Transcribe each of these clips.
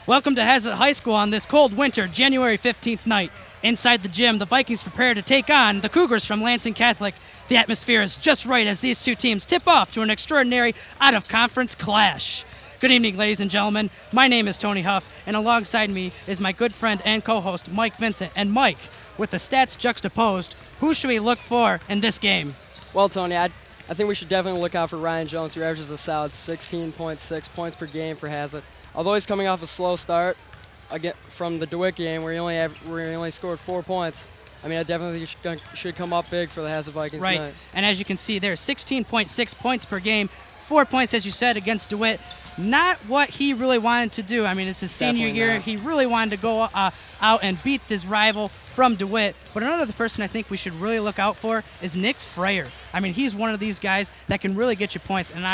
Welcome to Haslett High School on this cold winter, January 15th night. Inside the gym, the Vikings prepare to take on the Cougars from Lansing Catholic. The atmosphere is just right as these two teams tip off to an extraordinary out-of-conference clash. Good evening, ladies and gentlemen. My name is Tony Huff, and alongside me is my good friend and co-host, Mike Vincent. And Mike, with the stats juxtaposed, who should we look for in this game? Well, Tony, I think we should definitely look out for Ryan Jones, who averages a solid 16.6 points per game for Haslett. Although he's coming off a slow start again from the DeWitt game where he only scored 4 points, I definitely think he should come up big for the Haslett Vikings tonight. Right, and as you can see there, 16.6 points per game, 4 points, as you said, against DeWitt. Not what he really wanted to do. It's his senior year. Not. He really wanted to go out and beat his rival from DeWitt. But another person I think we should really look out for is Nick Freyer. He's one of these guys that can really get you points. And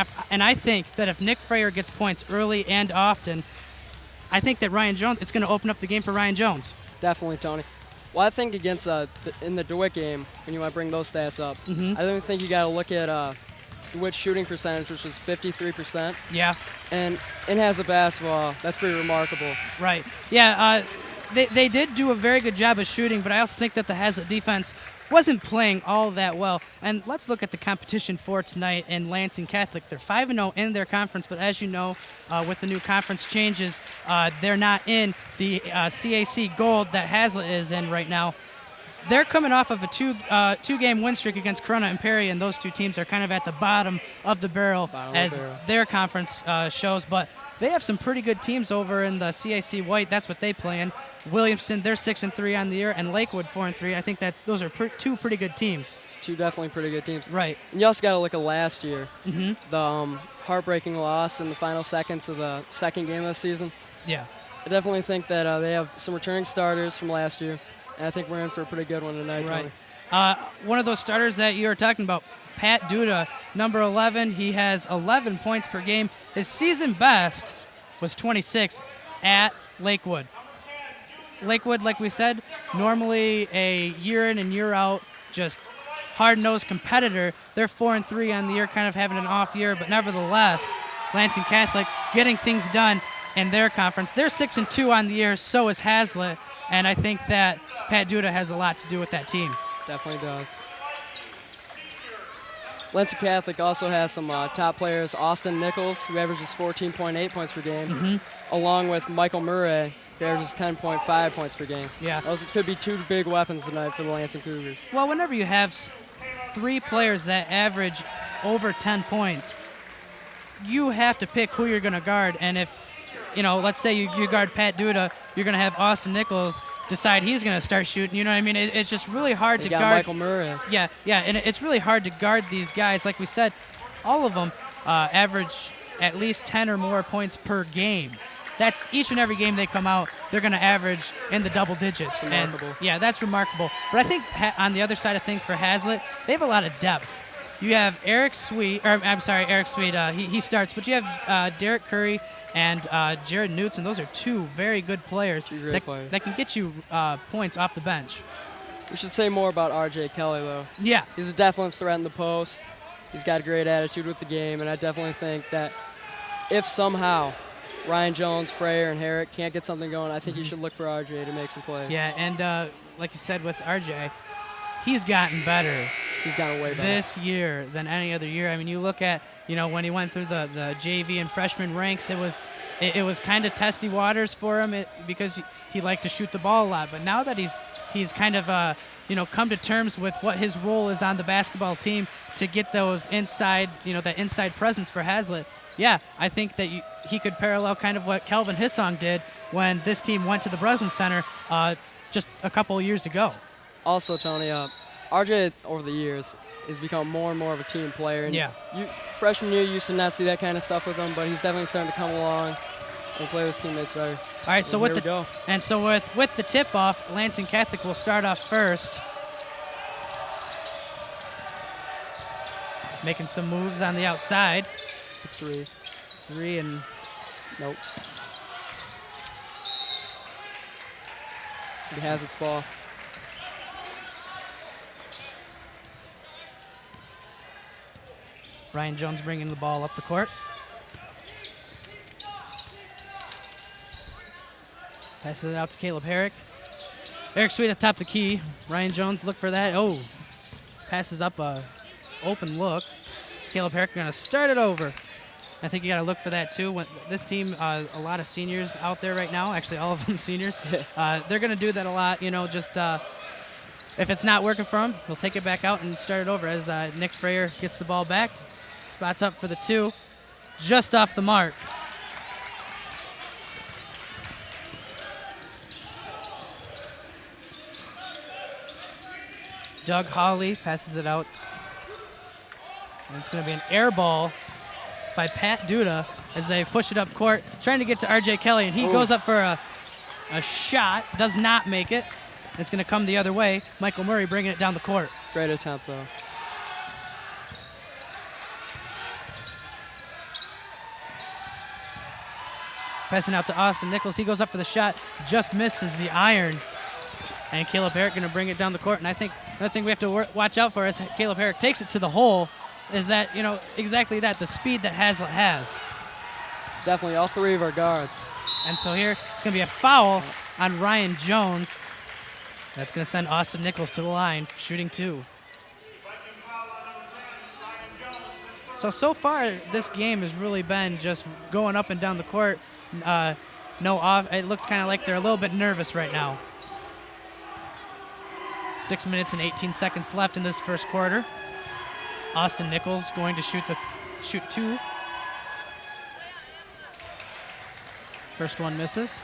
I think that if Nick Freyer gets points early and often, I think that Ryan Jones, it's going to open up the game for Ryan Jones. Definitely, Tony. Well, I think against in the DeWitt game, when you want to bring those stats up, I don't think you got to look at DeWitt's shooting percentage, which was 53%. Yeah. And in Haslett basketball, that's pretty remarkable. Right. Yeah, they did do a very good job of shooting, but I also think that the Haslett defense wasn't playing all that well. And let's look at the competition for tonight in Lansing Catholic. They're 5-0 in their conference, but as you know, with the new conference changes, they're not in the CAC Gold that Haslett is in right now. They're coming off of a two-game win streak against Corunna and Perry, and those two teams are kind of at the bottom of the barrel their conference shows. But they have some pretty good teams over in the CAC White. That's what they play in. Williamson, they're 6-3 on the year, and Lakewood 4-3. I think those are two pretty good teams. Two definitely pretty good teams. Right. And you also got to look at last year, the heartbreaking loss in the final seconds of the second game of the season. Yeah. I definitely think that they have some returning starters from last year. And I think we're in for a pretty good one tonight. Right. One of those starters that you were talking about, Pat Duda, number 11. He has 11 points per game. His season best was 26 at Lakewood. Lakewood, like we said, normally a year in and year out, just hard-nosed competitor. They're 4-3 on the year, kind of having an off year, but nevertheless, Lansing Catholic getting things done in their conference. They're 6-2 on the year, so is Haslett. And I think that Pat Duda has a lot to do with that team. Definitely does. Lansing Catholic also has some top players. Austin Nichols, who averages 14.8 points per game, along with Michael Murray, who averages 10.5 points per game. Yeah. Those could be two big weapons tonight for the Lansing Cougars. Well, whenever you have three players that average over 10 points, you have to pick who you're going to guard. And if let's say you guard Pat Duda, you're going to have Austin Nichols decide he's going to start shooting. You know what I mean? It's just really hard to guard. Michael Murray. Yeah, and it's really hard to guard these guys. Like we said, all of them average at least 10 or more points per game. That's each and every game they come out, they're going to average in the double digits. Remarkable. And yeah, that's remarkable. But I think on the other side of things for Haslett, they have a lot of depth. You have Eric Sweet, he starts, but you have Derek Curry and Jared Knutson. Those are two very good players that can get you points off the bench. We should say more about R.J. Kelly, though. Yeah. He's a definite threat in the post. He's got a great attitude with the game, and I definitely think that if somehow Ryan Jones, Freyer, and Herrick can't get something going, I think you should look for R.J. to make some plays. Yeah, and like you said with R.J., he's gotten better. He's gotten way better this year than any other year. You look at, when he went through the JV and freshman ranks, it was kind of testy waters for him because he liked to shoot the ball a lot. But now that he's kind of come to terms with what his role is on the basketball team to get those inside, that inside presence for Haslett. Yeah, I think that he could parallel kind of what Kelvin Hissong did when this team went to the Breslin Center just a couple of years ago. Also, Tony, RJ over the years has become more and more of a team player. And freshman year, you used to not see that kind of stuff with him, but he's definitely starting to come along and play with his teammates better. All right, so with the tip-off, Lansing Catholic will start off first. Making some moves on the outside. Three and nope. He has its ball. Ryan Jones bringing the ball up the court. Passes it out to Caleb Herrick. Eric Sweet at the top of the key. Ryan Jones, look for that. Oh, passes up a open look. Caleb Herrick going to start it over. I think you got to look for that too. When this team, a lot of seniors out there right now, actually all of them seniors, they're going to do that a lot. You know, just if it's not working for them, they'll take it back out and start it over as Nick Freyer gets the ball back. Spots up for the 2. Just off the mark. Doug Hawley passes it out. And it's going to be an air ball by Pat Duda as they push it up court, trying to get to R.J. Kelly, and he goes up for a shot, does not make it. It's going to come the other way. Michael Murray bringing it down the court. Great attempt, though. Passing out to Austin Nichols. He goes up for the shot, just misses the iron. And Caleb Herrick going to bring it down the court. And I think another thing we have to watch out for as Caleb Herrick takes it to the hole is that, you know, exactly that, the speed that Haslett has. Definitely, all 3 of our guards. And so here, it's going to be a foul on Ryan Jones. That's going to send Austin Nichols to the line, shooting 2. So far, this game has really been just going up and down the court. No off. It looks kind of like they're a little bit nervous right now. 6 minutes and 18 seconds left in this first quarter. Austin Nichols going to shoot 2. First one misses.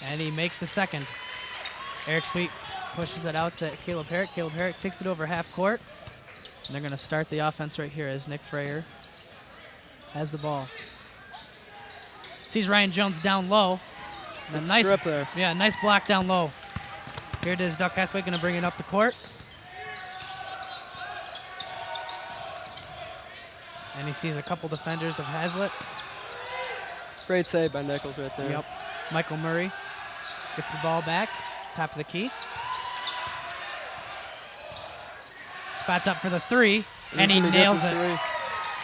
And he makes the second. Eric Sweet pushes it out to Caleb Herrick. Caleb Herrick takes it over half court. And they're going to start the offense right here as Nick Freyer has the ball. Sees Ryan Jones down low. And a nice strip there. Yeah, nice block down low. Here it is, Duck Hathaway going to bring it up the court. And he sees a couple defenders of Haslett. Great save by Nichols right there. Yep. Michael Murray gets the ball back, top of the key. Spots up for the 3, and he nails it. 3.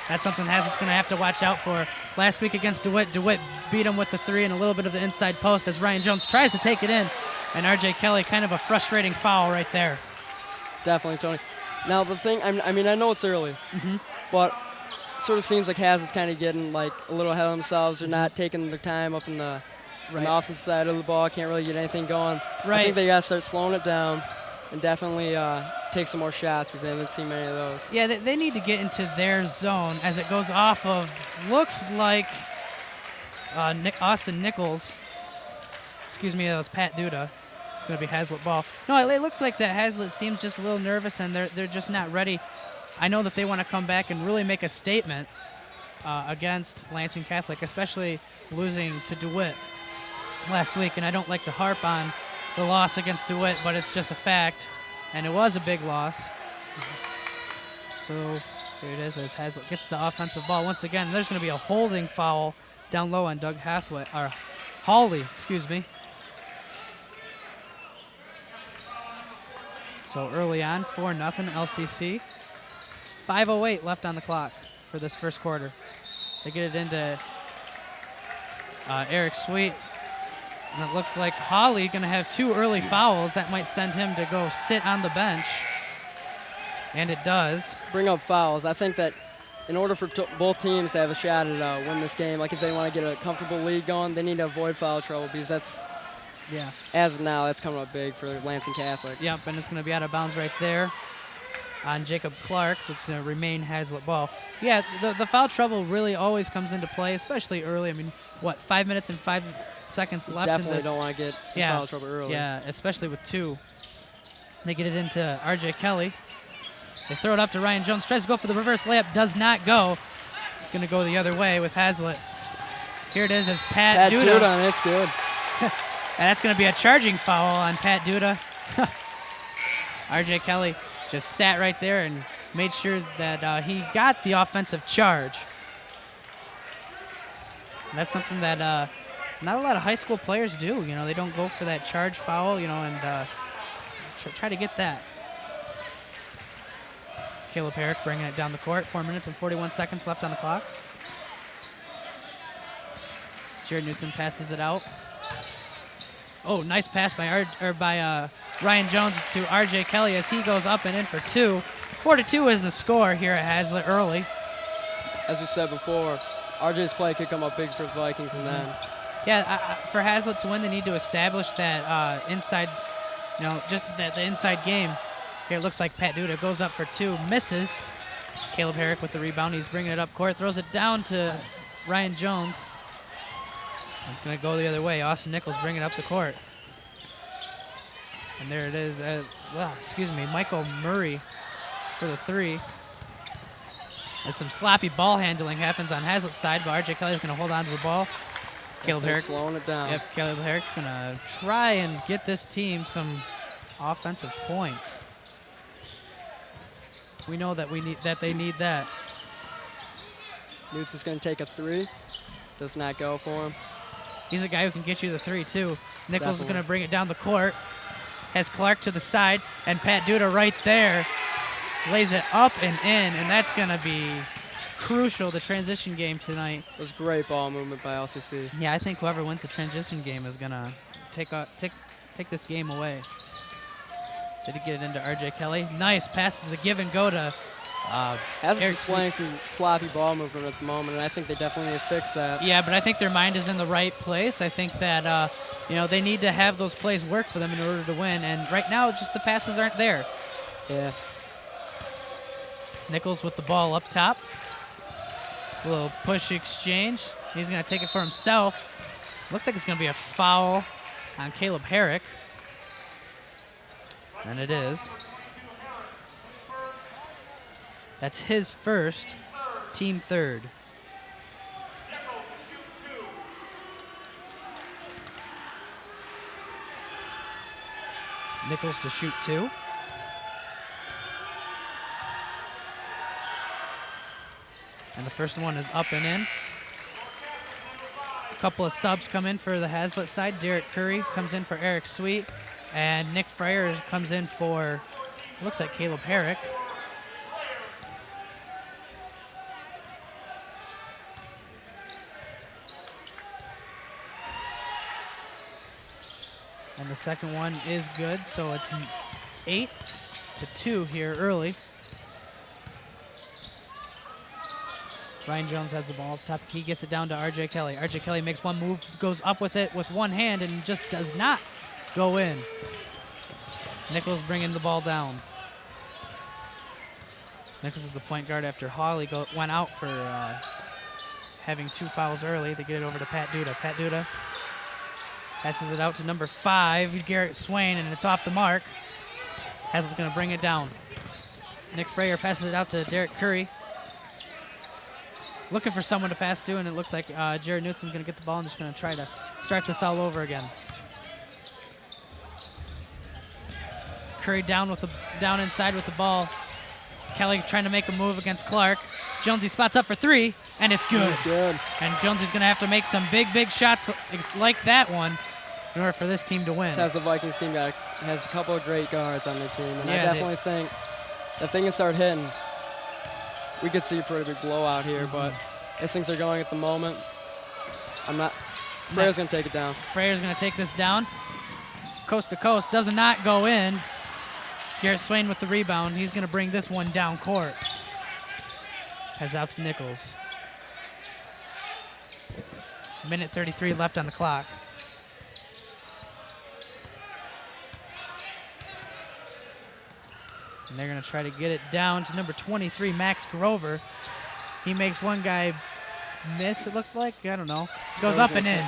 That's something Hazlett's going to have to watch out for. Last week against DeWitt, DeWitt beat him with the 3 and a little bit of the inside post as Ryan Jones tries to take it in. And R.J. Kelly, kind of a frustrating foul right there. Definitely, Tony. Now, the thing, I mean, I know it's early, but it sort of seems like Hazlett's kind of getting like a little ahead of themselves. They're not taking the time up in the offensive side of the ball. Can't really get anything going. Right. I think they got to start slowing it down and definitely take some more shots because they haven't seen many of those. Yeah, they need to get into their zone as it goes off of, looks like Austin Nichols. Excuse me, that was Pat Duda. It's going to be Haslett ball. No, it looks like that Haslett seems just a little nervous and they're just not ready. I know that they want to come back and really make a statement against Lansing Catholic, especially losing to DeWitt last week. And I don't like to harp on the loss against DeWitt, but it's just a fact. And it was a big loss. So here it is as Haslett gets the offensive ball. Once again, there's going to be a holding foul down low on Doug Hathaway, or Hawley, excuse me. So early on, 4-0 LCC. 5:08 left on the clock for this first quarter. They get it into Eric Sweet. And it looks like Hawley going to have 2 early fouls. That might send him to go sit on the bench. And it does. Bring up fouls. I think that in order for both teams to have a shot at win this game, like if they want to get a comfortable lead going, they need to avoid foul trouble because that's, as of now, that's coming up big for Lansing Catholic. Yep, and it's going to be out of bounds right there on Jacob Clark, so it's going to remain Haslett ball. Yeah, the foul trouble really always comes into play, especially early. I mean, 5 minutes and 5 seconds left in this. Definitely don't want to get foul trouble early. Yeah, especially with 2. They get it into R.J. Kelly. They throw it up to Ryan Jones. Tries to go for the reverse layup. Does not go. It's going to go the other way with Haslett. Here it is as Pat Duda. And it's good. And that's going to be a charging foul on Pat Duda. R.J. Kelly just sat right there and made sure that he got the offensive charge. And that's something that not a lot of high school players do. You know, they don't go for that charge foul, you know, and try to get that. Caleb Herrick bringing it down the court. 4 minutes and 41 seconds left on the clock. Jared Newton passes it out. Oh, nice pass by Ryan Jones to R.J. Kelly as he goes up and in for 2. 4-2 is the score here at Haslett early. As we said before, RJ's play could come up big for the Vikings, and then. Yeah, for Haslett to win, they need to establish that inside, you know, just the inside game. Here it looks like Pat Duda goes up for 2, misses. Caleb Herrick with the rebound. He's bringing it up court, throws it down to Ryan Jones. It's going to go the other way. Austin Nichols bringing it up the court. And there it is. Michael Murray for the 3. As some sloppy ball handling happens on Haslett's side, but R.J. Kelly's going to hold on to the ball. Caleb Herrick slowing it down. Yep, Caleb Herrick's going to try and get this team some offensive points. We know that they need that. Newt's going to take a 3. Does not go for him. He's a guy who can get you the 3, too. Nichols is going to bring it down the court. Has Clark to the side, and Pat Duda right there lays it up and in, and that's going to be crucial, the transition game tonight. It was great ball movement by LCC. Yeah, I think whoever wins the transition game is going to take this game away. Did he get it into R.J. Kelly? Nice. Passes the give and go to Haslett's playing some sloppy ball movement at the moment, and I think they definitely need to fix that. Yeah, but I think their mind is in the right place. I think that they need to have those plays work for them in order to win, and right now just the passes aren't there. Yeah. Nichols with the ball up top. A little push exchange. He's going to take it for himself. Looks like it's going to be a foul on Caleb Herrick. And it is. That's his first, team third. Nichols to shoot 2. And the first one is up and in. A couple of subs come in for the Haslett side. Derek Curry comes in for Eric Sweet. And Nick Fryer comes in for, looks like Caleb Herrick. And the second one is good, so it's 8-2 here early. Ryan Jones has the ball off top. He gets it down to R.J. Kelly. R.J. Kelly makes one move, goes up with it with one hand, and just does not go in. Nichols bringing the ball down. Nichols is the point guard after Hawley went out for having 2 fouls early. They get it over to Pat Duda. Pat Duda passes it out to number 5, Garrett Swain, and it's off the mark. Haslett's going to bring it down. Nick Fryer passes it out to Derek Curry. Looking for someone to pass to, and it looks like Jared Newton's going to get the ball and just going to try to start this all over again. Curry down inside with the ball. Kelly trying to make a move against Clark. Jonesy spots up for 3, and it's good. It's good. And Jonesy's going to have to make some big shots like that one in order for this team to win. This has the Vikings team that has a couple of great guards on their team, and yeah, I definitely think if they can start hitting, we could see a pretty big blowout here, but as things are going at the moment, Freyer's going to take it down. Freyer's going to take this down. Coast to coast, does not go in. Garrett Swain with the rebound. He's going to bring this one down court. Has out to Nichols. Minute 33 left on the clock. And they're going to try to get it down to number 23, Max Grover. He makes one guy miss, it looks like. I don't know. Goes up and in.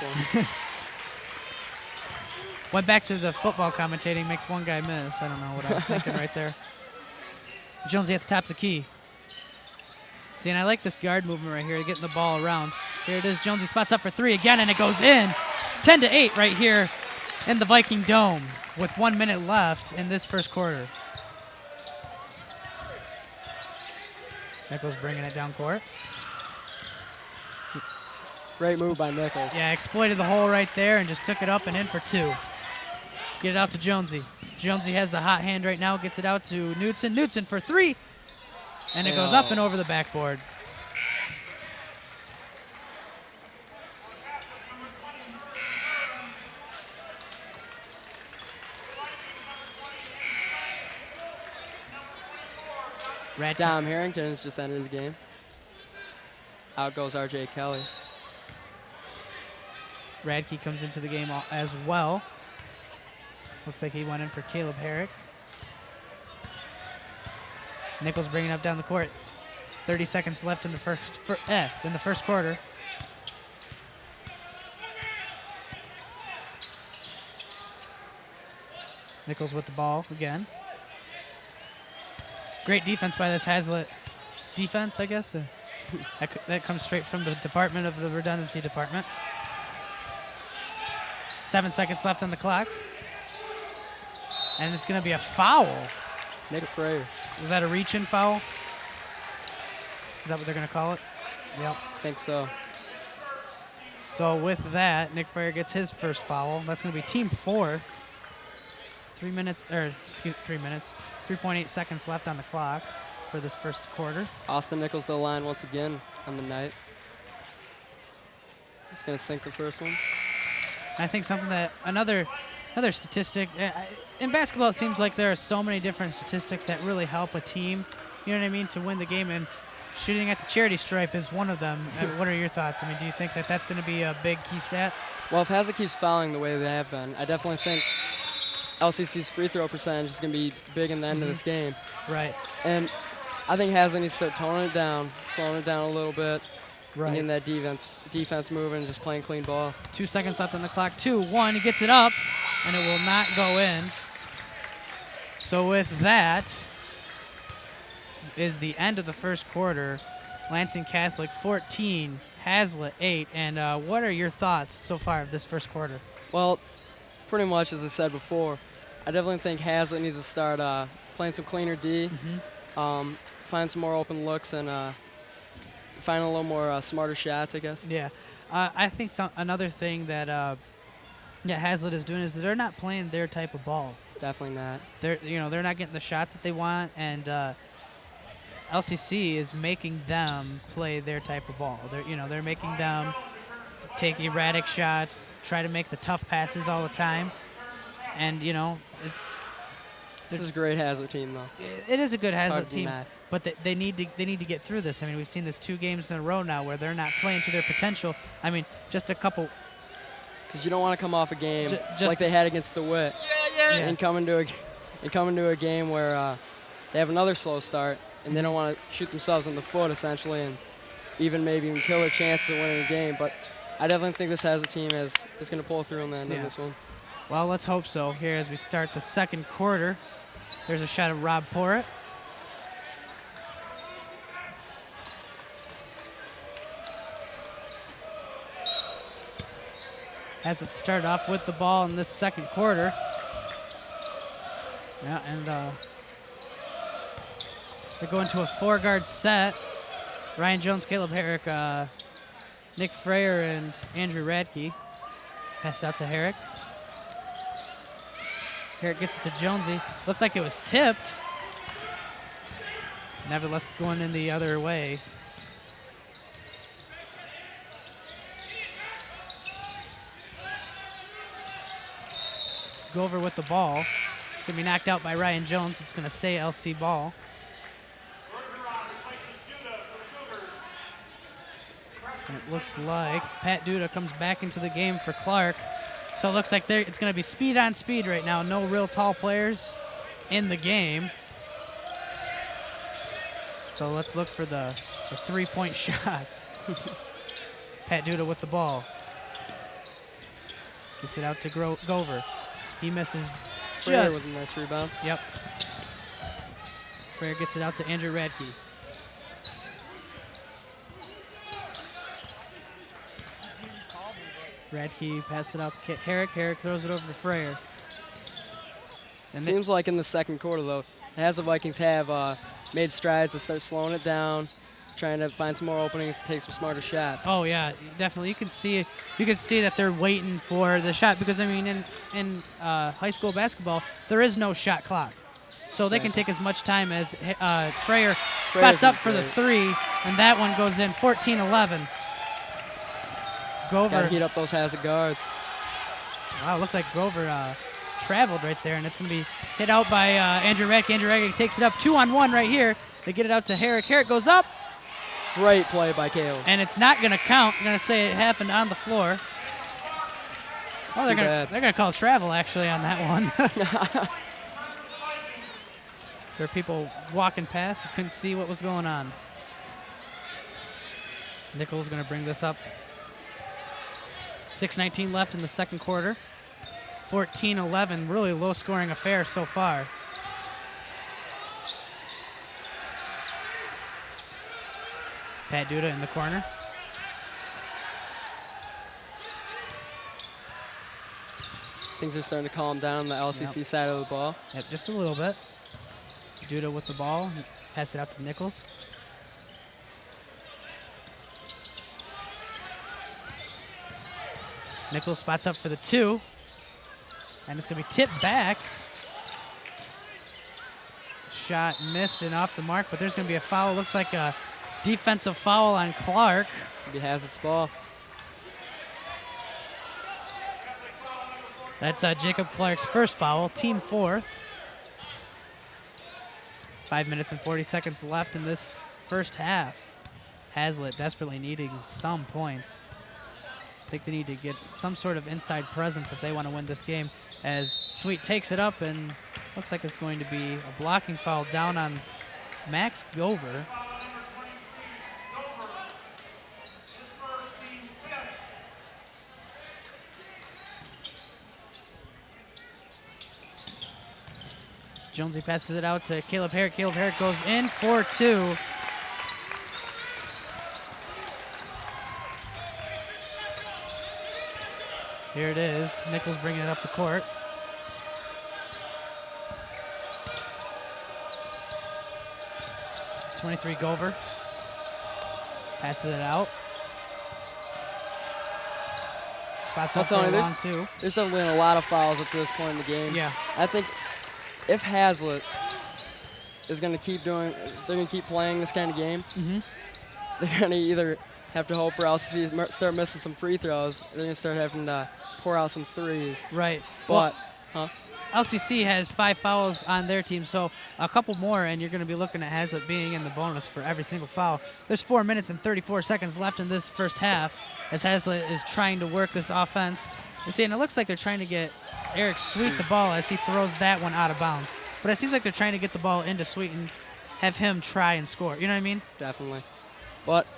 Went back to the football commentating, makes one guy miss. I don't know what I was thinking right there. Jonesy at the top of the key. See, and I like this guard movement right here, getting the ball around. Here it is. Jonesy spots up for 3 again, and it goes in. 10-8 right here in the Viking Dome with 1 minute left in this first quarter. Nichols bringing it down court. Great move by Nichols. Yeah, exploited the hole right there and just took it up and in for 2. Get it out to Jonesy. Jonesy has the hot hand right now, gets it out to Knudsen. Knudsen for 3, and it goes up and over the backboard. Dom Harrington has just entered the game. Out goes R.J. Kelly. Radke comes into the game as well. Looks like he went in for Caleb Herrick. Nichols bringing up down the court. 30 seconds left in the first quarter. Nichols with the ball again. Great defense by this Haslett defense, I guess. That comes straight from the department of the redundancy department. 7 seconds left on the clock. And it's going to be a foul. Nick Frayer. Is that a reach-in foul? Is that what they're going to call it? Yep. I think so. So with that, Nick Frayer gets his first foul. That's going to be team 4th. 3.8 seconds left on the clock for this first quarter. Austin Nichols to the line once again on the night. He's going to sink the first one. I think something that another statistic in basketball, it seems like there are so many different statistics that really help a team, you know what I mean, to win the game, and shooting at the charity stripe is one of them. What are your thoughts? I mean, do you think that that's going to be a big key stat? Well, if Haslett keeps fouling the way they have been, I definitely think LCC's free throw percentage is going to be big in the end of this game. Right. And I think Haslett needs to start toning it down, slowing it down a little bit, right, and getting that defense moving and just playing clean ball. 2 seconds left on the clock. 2-1. He gets it up, and it will not go in. So with that is the end of the first quarter. Lansing Catholic 14, Haslett 8. And what are your thoughts so far of this first quarter? Well, pretty much as I said before, I definitely think Haslett needs to start playing some cleaner D, find some more open looks, and find a little more smarter shots, I guess. Yeah. I think another thing that Haslett is doing is they're not playing their type of ball. Definitely not. They're not getting the shots that they want, and LCC is making them play their type of ball. They're making them take erratic shots, try to make the tough passes all the time, and this is a great Haslett team, though. It is a good Haslett team, deny. but they need to get through this. I mean, we've seen this 2 games in a row now where they're not playing to their potential. I mean, just a couple. Because you don't want to come off a game like they had against DeWitt, and come into a game where they have another slow start and they don't want to shoot themselves in the foot essentially, and even kill their chances of winning the game. But I definitely think this Haslett team is going to pull through in the end of this one. Well, let's hope so. Here as we start the second quarter, there's a shot of Rob Porritt. Haslett started off with the ball in this second quarter. Yeah, and they're going to a 4-guard set. Ryan Jones, Caleb Herrick, Nick Frayer, and Andrew Radke. Pass it out to Herrick. Herrick gets it to Jonesy. Looked like it was tipped. Nevertheless, it's going in the other way. Go over with the ball. It's going to be knocked out by Ryan Jones. It's going to stay LC ball. And it looks like Pat Duda comes back into the game for Clark. So it looks like it's going to be speed on speed right now. No real tall players in the game. So let's look for the 3-point shots. Pat Duda with the ball. Gets it out to Gover. He misses Frayer with a nice rebound. Yep. Frayer gets it out to Andrew Radke. Radke passes it out to Herrick. Herrick throws it over to Frayer. It seems like in the second quarter, though, as the Vikings have made strides to start slowing it down, trying to find some more openings to take some smarter shots. Oh yeah, definitely. You can see that they're waiting for the shot because I mean in high school basketball there is no shot clock, so they can take as much time as Freyer spots up for the three, and that one goes in. 14-11. Got to Gover. heat up those Haslett guards. Wow, looked like Grover traveled right there, and it's going to be hit out by Andrew Radke. Andrew Radke takes it up 2-on-1 right here. They get it out to Herrick. Herrick goes up. Great play by Caleb. And it's not going to count. I'm going to say it happened on the floor. Oh, they're going to call travel, actually, on that one. There are people walking past who couldn't see what was going on. Nichols going to bring this up. 6:19 left in the second quarter. 14-11, really low-scoring affair so far. Pat Duda in the corner. Things are starting to calm down on the LCC side of the ball. Yep, just a little bit. Duda with the ball. Pass it out to Nichols. Nichols spots up for the two. And it's going to be tipped back. Shot missed and off the mark, but there's going to be a foul. Looks like a defensive foul on Clark. He has its ball. That's Jacob Clark's first foul, team fourth. 5 minutes and 40 seconds left in this first half. Haslett desperately needing some points. I think they need to get some sort of inside presence if they want to win this game, as Sweet takes it up and looks like it's going to be a blocking foul down on Max Gover. Jonesy passes it out to Caleb Herrick. Caleb Herrick goes in for two. Here it is. Nichols bringing it up the court. .23 Gover. Passes it out. Spots up for a long two. There's definitely been a lot of fouls up to this point in the game. Yeah. I think if Haslett is going to keep they're going to keep playing this kind of game, they're going to either have to hope for LCC to start missing some free throws. They're going to start having to pour out some threes. Right. But, LCC has 5 fouls on their team, so a couple more, and you're going to be looking at Haslett being in the bonus for every single foul. There's 4 minutes and 34 seconds left in this first half as Haslett is trying to work this offense. You see, and it looks like they're trying to get Eric Sweet the ball as he throws that one out of bounds. But it seems like they're trying to get the ball into Sweet and have him try and score. You know what I mean? Definitely. But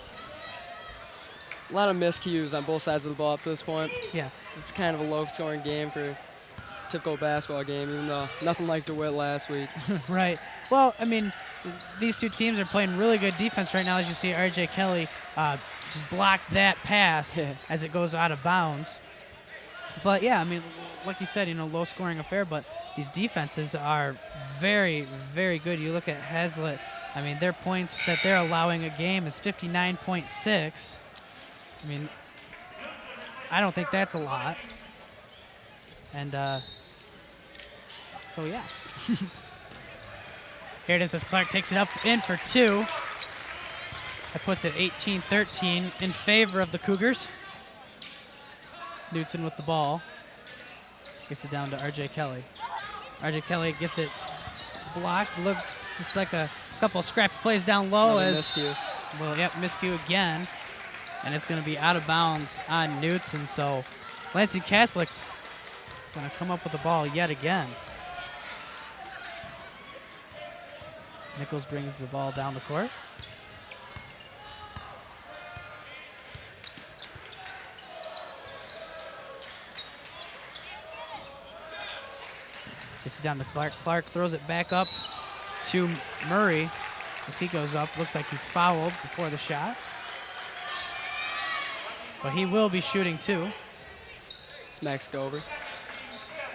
a lot of miscues on both sides of the ball up to this point. Yeah. It's kind of a low-scoring game for a typical basketball game, even though nothing like DeWitt last week. Right. Well, I mean, these two teams are playing really good defense right now. As you see, R.J. Kelly just blocked that pass as it goes out of bounds. But, yeah, I mean, like you said, low-scoring affair, but these defenses are very, very good. You look at Haslett, I mean, their points that they're allowing a game is 59.6. I mean, I don't think that's a lot. And so, yeah. Here it is as Clark takes it up in for two. That puts it 18-13 in favor of the Cougars. Knutson with the ball. Gets it down to R.J. Kelly. R.J. Kelly gets it blocked. Looks just like a couple of scrappy plays down low. Miscue again. And it's going to be out of bounds on Knutson. So Lansing Catholic going to come up with the ball yet again. Nichols brings the ball down the court. Gets it down to Clark. Clark throws it back up to Murray as he goes up. Looks like he's fouled before the shot. But he will be shooting two. It's Max Gover.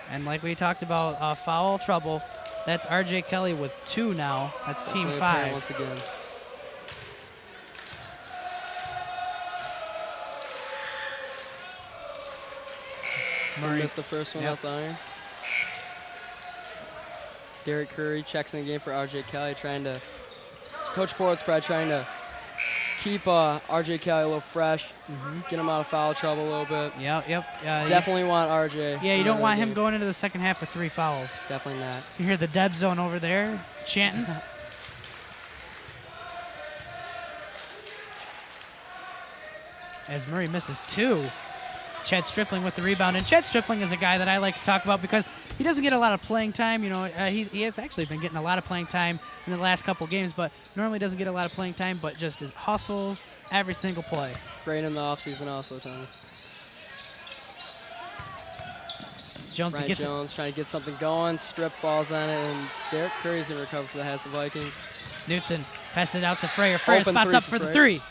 And like we talked about, foul trouble. That's R.J. Kelly with two now. That's team 5. Once again. Murray. Missed the first one Yep. off the iron. Derek Curry checks in the game for RJ Kelly, Coach Port's probably trying to keep RJ Kelly a little fresh, get him out of foul trouble a little bit. Yep. Definitely want RJ. Yeah, you don't want him game. going into the second half with 3 fouls. Definitely not. You hear the Deb zone over there chanting. As Murray misses 2. Chad Stripling with the rebound. And Chad Stripling is a guy that I like to talk about because he doesn't get a lot of playing time. You know, he has actually been getting a lot of playing time in the last couple games, but normally doesn't get a lot of playing time, but just his hustles every single play. Great in the offseason also, Tony. Jones Ryan gets Jones trying to get something going, strip balls on it, and Derek Curry's going to recover for the Haslett Vikings. Knutson passes it out to Freyer. Freyer Open spots three up for for the Freyer. 3.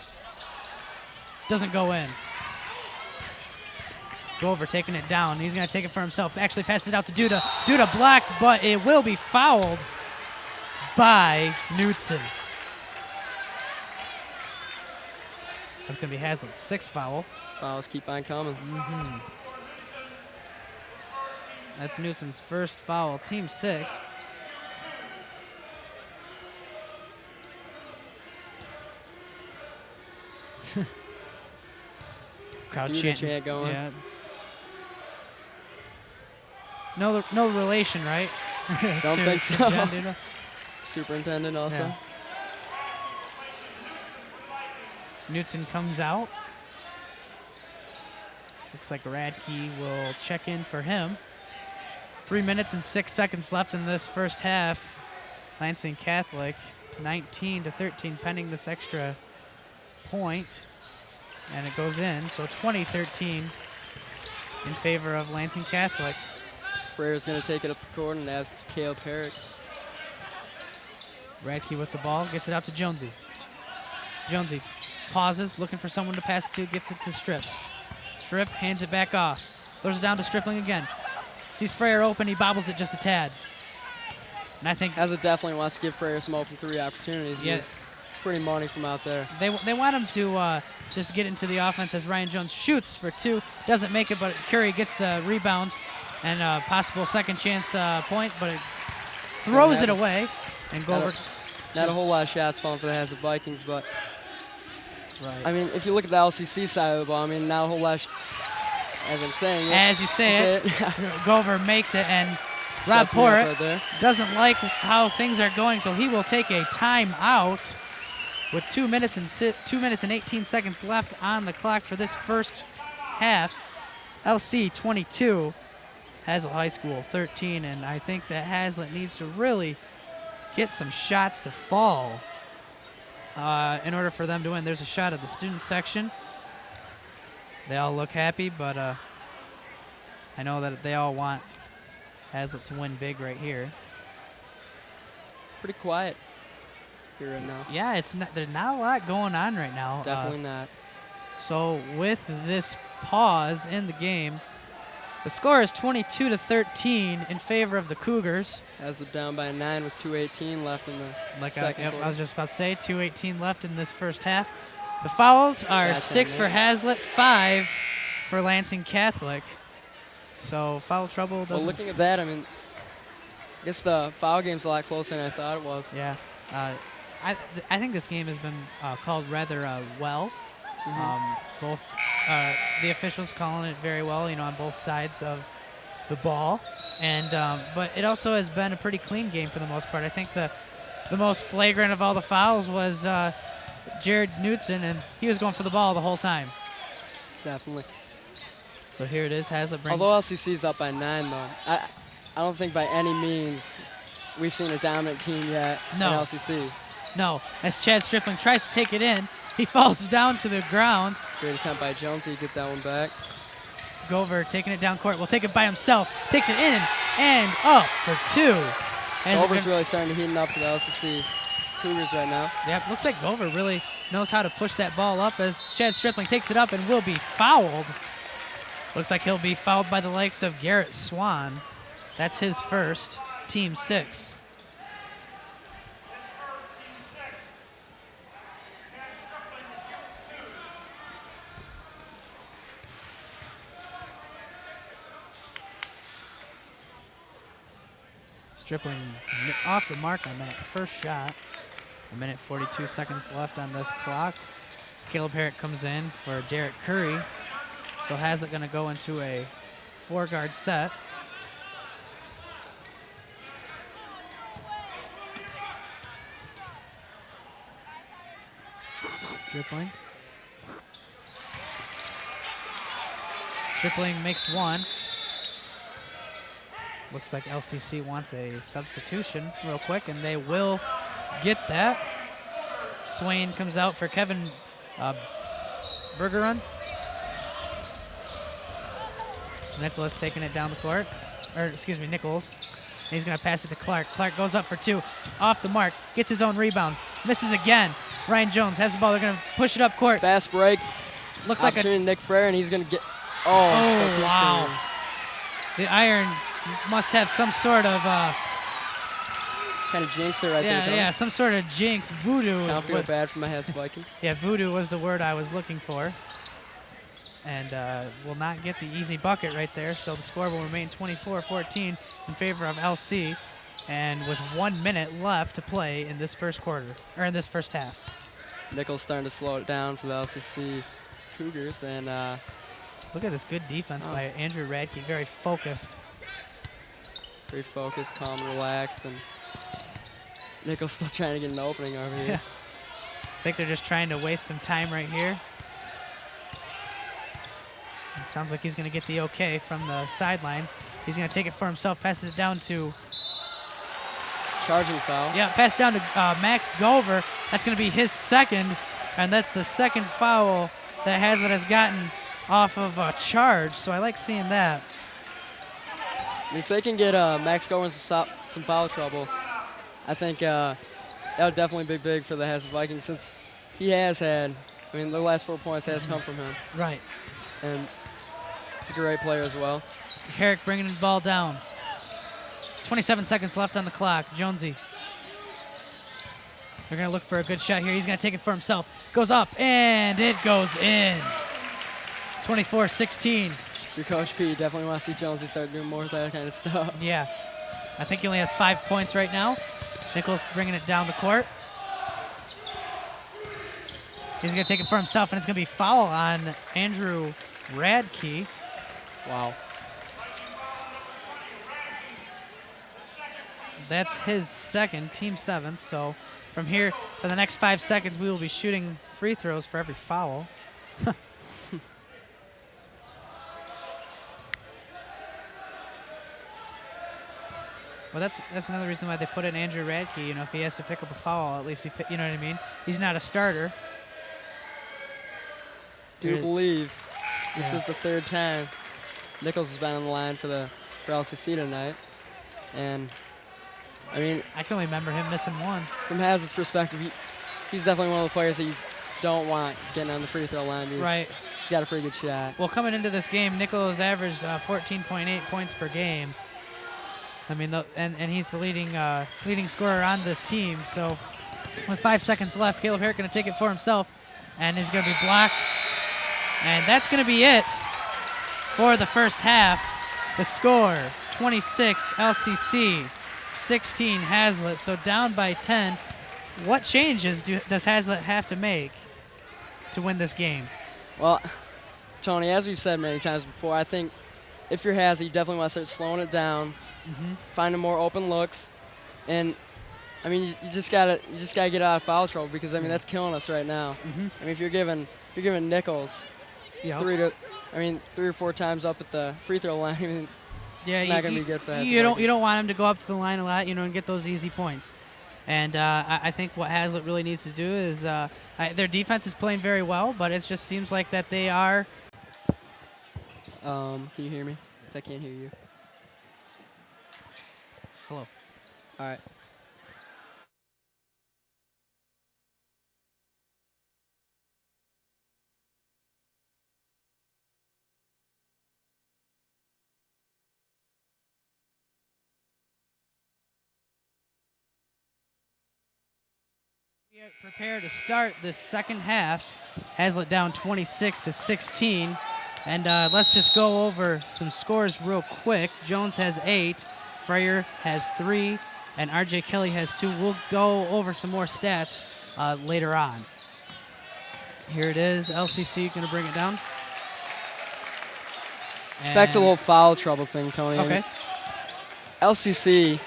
Doesn't go in. Gover taking it down. He's going to take it for himself. Actually passes it out to Duda. Duda blocked, but it will be fouled by Knutson. That's going to be Haslett's 6th foul. Fouls keep on coming. That's Knutson's first foul. Team 6. Crowd Duda chanting. chant going. Yeah. No relation, right? Don't To- think to so. John Duda? Superintendent also. Yeah. Knutson comes out. Looks like Radke will check in for him. 3 minutes and 6 seconds left in this first half. Lansing Catholic 19-13 pending this extra point. And it goes in, so 20-13 in favor of Lansing Catholic. Freyr's going to take it up the court and ask Cale Perrick. Radke with the ball, gets it out to Jonesy. Jonesy pauses, looking for someone to pass it to, gets it to Strip. Strip hands it back off. Throws it down to Stripling again. Sees Freyer open, he bobbles it just a tad. And I think Haslett definitely wants to give Freyer some open 3 opportunities. Yes. It's pretty money from out there. they want him to just get into the offense as Ryan Jones shoots for 2. Doesn't make it, but Curry gets the rebound and a possible second chance point, but it throws it away. And Goldberg. Not a whole lot of shots falling for the Haslett Vikings, but Right. I mean, if you look at the LCC side of the ball, I mean, not a whole lot, as I'm saying it. As you say it, Gover makes it, and Rob Shuts me up Porritt right there. doesn't like how things are going, so he will take a timeout with 2 minutes and 18 seconds left on the clock for this first half. LC 22, Haslett High School 13, and I think that Haslett needs to really get some shots to fall in order for them to win. There's a shot of the student section. They all look happy, but I know that they all want Haslett to win big right here. Pretty quiet here right now. Yeah, there's not a lot going on right now. Definitely not. So with this pause in the game, the score is 22-13 in favor of the Cougars. Haslett down by 9 with 2:18 left in the second I quarter. was just about to say, 2:18 left in this first half. The fouls are That's 6 on for me. Haslett, 5 for Lansing Catholic. So foul trouble Well, doesn't. looking at that, I mean, I guess the foul game's a lot closer than I thought it was. Yeah, I think this game has been called rather well. Both the officials calling it very well, on both sides of the ball, and but it also has been a pretty clean game for the most part. I think the most flagrant of all the fouls was Jared Knutson, and he was going for the ball the whole time. Definitely. So here it is. Haslett brings. Although LCC's up by 9, though, I don't think by any means we've seen a dominant team yet No. in LCC. No, as Chad Stripling tries to take it in, he falls down to the ground. Great attempt by Jonesy to get that one back. Gover taking it down court. Will take it by himself. Takes it in and up for 2. Over's really starting to heat up for the LCC Cougars right now. Yep, looks like Gover really knows how to push that ball up as Chad Stripling takes it up and will be fouled. Looks like he'll be fouled by the likes of Garrett Swan. That's his first, team 6. dribbling off the mark on that first shot. 1:42 seconds left on this clock. Caleb Herrick comes in for Derek Curry. So Haslett going to go into a 4-guard set. Dribbling. Dribbling makes one. Looks like LCC wants a substitution real quick, and they will get that. Swain comes out for Kevin Bergeron. Nicholas taking it down the court. Or, excuse me, Nichols. And he's going to pass it to Clark. Clark goes up for 2. Off the mark. Gets his own rebound. Misses again. Ryan Jones has the ball. They're going to push it up court. Fast break. Looked like a... Nick Frere, and he's going to get... Oh, wow. The Iron must have some sort of... kind of jinxed it right there. Yeah, some sort of jinx. Voodoo. I don't feel bad for my Haslett Vikings. Yeah, voodoo was the word I was looking for. And will not get the easy bucket right there, so the score will remain 24-14 in favor of LC. And with 1 minute left to play in this first quarter, or in this first half. Nichols starting to slow it down for the LCC Cougars, and look at this good defense by Andrew Radke, very focused. Very focused, calm, relaxed, and Nichols still trying to get an opening over here. Yeah. I think they're just trying to waste some time right here. It sounds like he's going to get the okay from the sidelines. He's going to take it for himself, passes it down to... Charging foul. Yeah, pass down to Max Gover. That's going to be his second, and that's the second foul that Haslett has gotten off of a charge, so I like seeing that. If they can get Max Gover in some foul trouble, I think that would definitely be big for the Haslett Vikings, since he has had, I mean, the last 4 points has come from him. Right. And he's a great player as well. Herrick bringing the ball down. 27 seconds left on the clock. Jonesy. They're going to look for a good shot here. He's going to take it for himself. Goes up, and it goes in. 24-16. Your Coach P definitely want to see Jonesy start doing more of that kind of stuff. Yeah. I think he only has 5 points right now. Nichols bringing it down the court. He's going to take it for himself, and it's going to be foul on Andrew Radke. Wow. That's his second, team 7th. So from here, for the next 5 seconds, we will be shooting free throws for every foul. Well, that's another reason why they put in Andrew Radke. You know, if he has to pick up a foul, at least you know what I mean. He's not a starter. Do believe this is the 3rd time Nichols has been on the line for LCC tonight, and I mean, I can only remember him missing one. From Haslett's perspective, he's definitely one of the players that you don't want getting on the free throw line. Right. He's got a pretty good shot. Well, coming into this game, Nichols averaged 14.8 points per game. I mean, and he's the leading scorer on this team. So with 5 seconds left, Caleb Herrick going to take it for himself, and he's going to be blocked. And that's going to be it for the first half. The score, 26 LCC, 16 Haslett. So down by 10. What changes does Haslett have to make to win this game? Well, Tony, as we've said many times before, I think if you're Haslett, you definitely want to start slowing it down, finding more open looks, and I mean, you just gotta get out of foul trouble, because I mean that's killing us right now. I mean, if you're giving Nichols 3 or 4 times up at the free throw line, I mean, it's not gonna be good for Haslett. You don't want him to go up to the line a lot, and get those easy points. And I think what Haslett really needs to do is their defense is playing very well, but it just seems like that they are. Can you hear me? Because I can't hear you. Hello. All right. We are prepared to start this second half. Haslett down 26-16. And let's just go over some scores real quick. Jones has 8. Freyer has 3, and RJ Kelly has 2. We'll go over some more stats later on. Here it is. LCC going to bring it down. Back to the whole foul trouble thing, Tony. Okay. LCC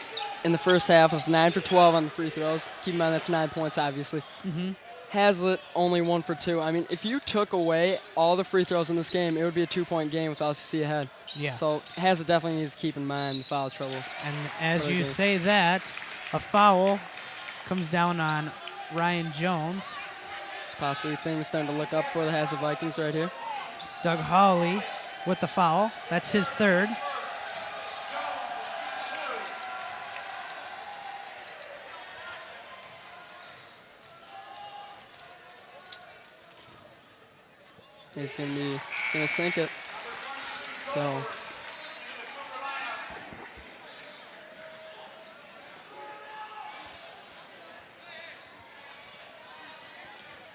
in the first half was 9 for 12 on the free throws. Keep in mind that's 9 points, obviously. Mm-hmm. Haslett only 1 for 2. I mean, if you took away all the free throws in this game, it would be a 2-point game with LCC ahead. Yeah. So Haslett definitely needs to keep in mind the foul trouble. And as you say that, a foul comes down on Ryan Jones. It's possibly things starting to look up for the Haslett Vikings right here. Doug Hawley with the foul. That's his 3rd. He's gonna sink it. So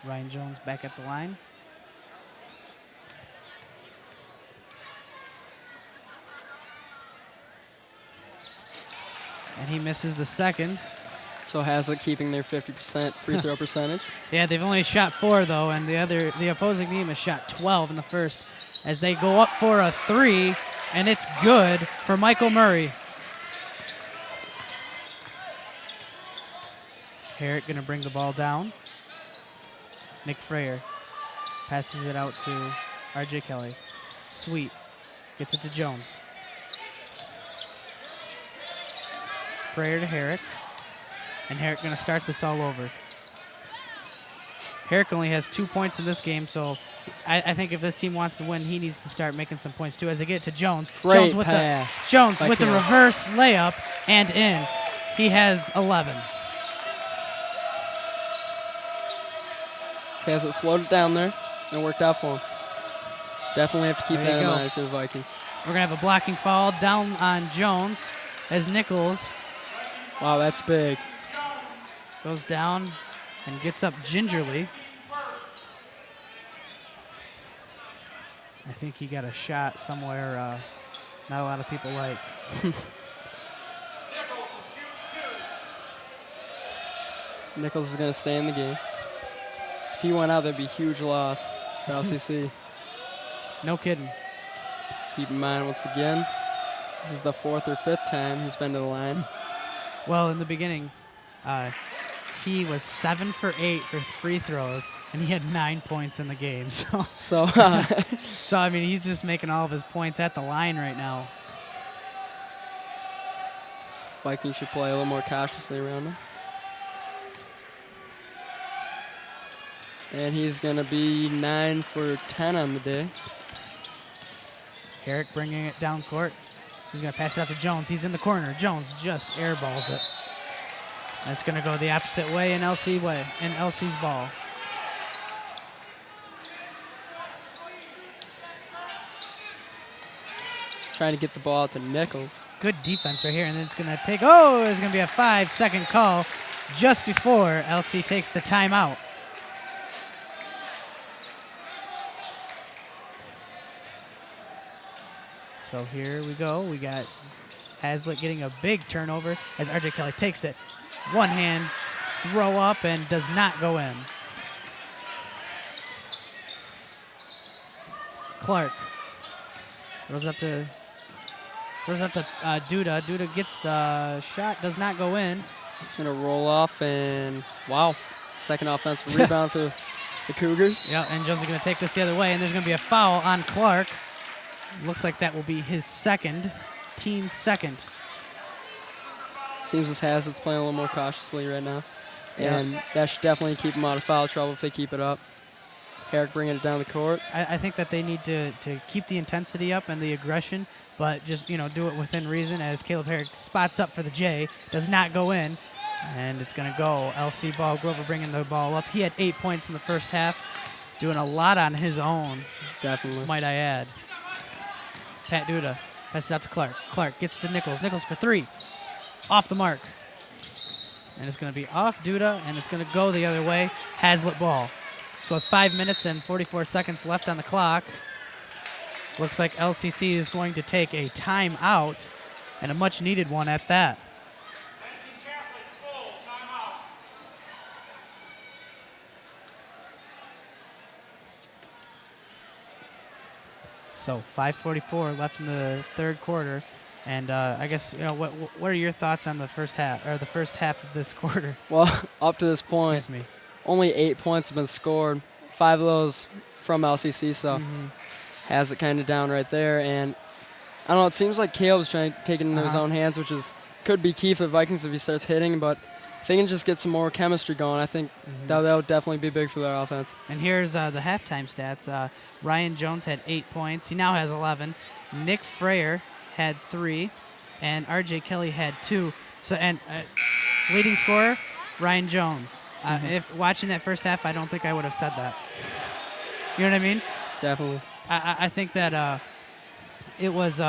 Ryan Jones back at the line. And he misses the 2nd. So Haslett keeping their 50% free throw percentage. Yeah, they've only shot 4 though, and the opposing team has shot 12 in the first. As they go up for a 3, and it's good for Michael Murray. Herrick gonna bring the ball down. Nick Freyer passes it out to RJ Kelly. Sweet gets it to Jones. Freyer to Herrick. And Herrick going to start this all over. Herrick only has 2 points in this game, so I think if this team wants to win, he needs to start making some points too. As they get to Jones. Great Jones with pass. the reverse layup and in. He has 11. Haslett slowed it down there and worked out for him. Definitely have to keep that in mind for the Vikings. We're going to have a blocking foul down on Jones as Nichols. Wow, that's big. Goes down and gets up gingerly. I think he got a shot somewhere not a lot of people like. Nichols is going to stay in the game. If he went out, that'd be a huge loss for LCC. No kidding. Keep in mind, once again, this is the 4th or 5th time he's been to the line. Well, in the beginning, he was 7 for 8 for free throws, and he had 9 points in the game. So, I mean, he's just making all of his points at the line right now. Vikings should play a little more cautiously around him. And he's going to be 9 for 10 on the day. Herrick bringing it down court. He's going to pass it out to Jones. He's in the corner. Jones just airballs it. That's going to go the opposite way in LC's ball. Trying to get the ball out to Nichols. Good defense right here, and then it's going to take, there's going to be a 5-second call just before LC takes the timeout. So here we go. We got Haslett getting a big turnover as RJ Kelly takes it. One hand throw up and does not go in. Clark throws up to Duda. Duda gets the shot, does not go in. It's going to roll off, and wow, second offensive rebound for the Cougars. Yeah, and Jones is going to take this the other way, and there's going to be a foul on Clark. Looks like that will be his second, team second. Seems as Haslett's playing a little more cautiously right now. And that should definitely keep them out of foul trouble if they keep it up. Herrick bringing it down the court. I think that they need to keep the intensity up and the aggression, but just, do it within reason as Caleb Herrick spots up for the J, does not go in, and it's going to go. LC ball, Grover bringing the ball up. He had 8 points in the first half, doing a lot on his own. Definitely. Might I add. Pat Duda passes out to Clark. Clark gets to Nichols. Nichols for 3. Off the mark. And it's going to be off Duda, and it's going to go the other way. Haslett ball. So with 5 minutes and 44 seconds left on the clock, looks like LCC is going to take a timeout. and a much-needed one at that. So 5:44 left in the third quarter, and I guess what are your thoughts on the first half of this quarter? Well, up to this point, Excuse me. only 8 points have been scored. 5 of those from LCC, so has it kind of down right there. And I don't know, it seems like Caleb's trying to take it into his own hands, which could be key for the Vikings if he starts hitting, but if they can just get some more chemistry going, I think that would definitely be big for their offense. And here's the halftime stats. Ryan Jones had 8 points. He now has 11. Nick Freyer had 3, and R.J. Kelly had 2. So leading scorer, Ryan Jones. If watching that first half, I don't think I would have said that. You know what I mean? Definitely. I think that it was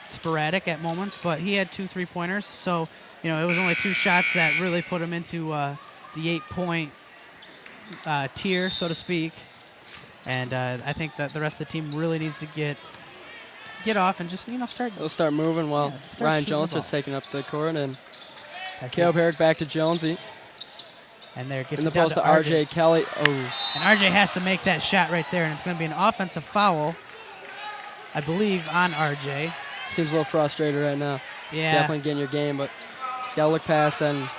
sporadic at moments, but he had 2 3-pointers. So, it was only 2 shots that really put him into the 8-point tier, so to speak. And I think that the rest of the team really needs to get off and just, start. They'll start moving while Ryan Jones starts taking up the court, and Caleb Herrick back to Jonesy. And there gets in the it down post to to R.J. Kelly. Oh. And R.J. has to make that shot right there, and it's going to be an offensive foul, I believe, on R.J. Seems a little frustrated right now. Yeah. Definitely getting your game, but he's got to look past, and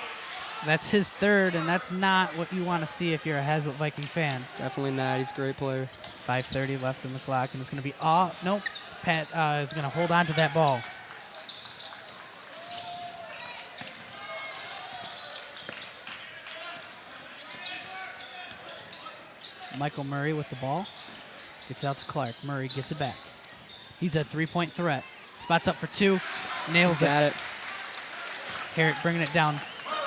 that's his third, and that's not what you want to see if you're a Haslett Viking fan. Definitely not. He's a great player. 5:30 left in the clock, and it's going to be nope. Pat is going to hold on to that ball. Michael Murray with the ball. Gets it out to Clark. Murray gets it back. He's a 3-point threat. Spots up for 2. Nails it. Got it. Herrick bringing it down.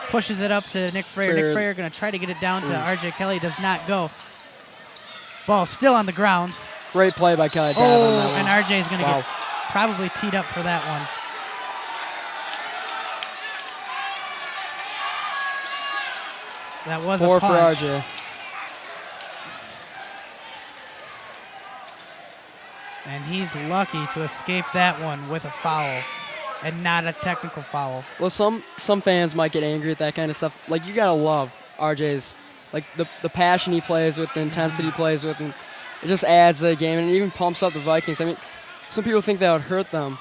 Pushes it up to Nick Freyer. Nick Freyer going to try to get it down to R.J. Kelly. Does not go. Ball still on the ground. Great play by Kelly. On that one. And R.J. is going to get probably teed up for that one. That was 4 a punch. for R.J. And he's lucky to escape that one with a foul and not a technical foul. Well, some fans might get angry at that kind of stuff. Like, you got to love RJ's, like, the passion he plays with, the intensity he plays with, and it just adds to the game, and it even pumps up the Vikings. I mean, some people think that would hurt them,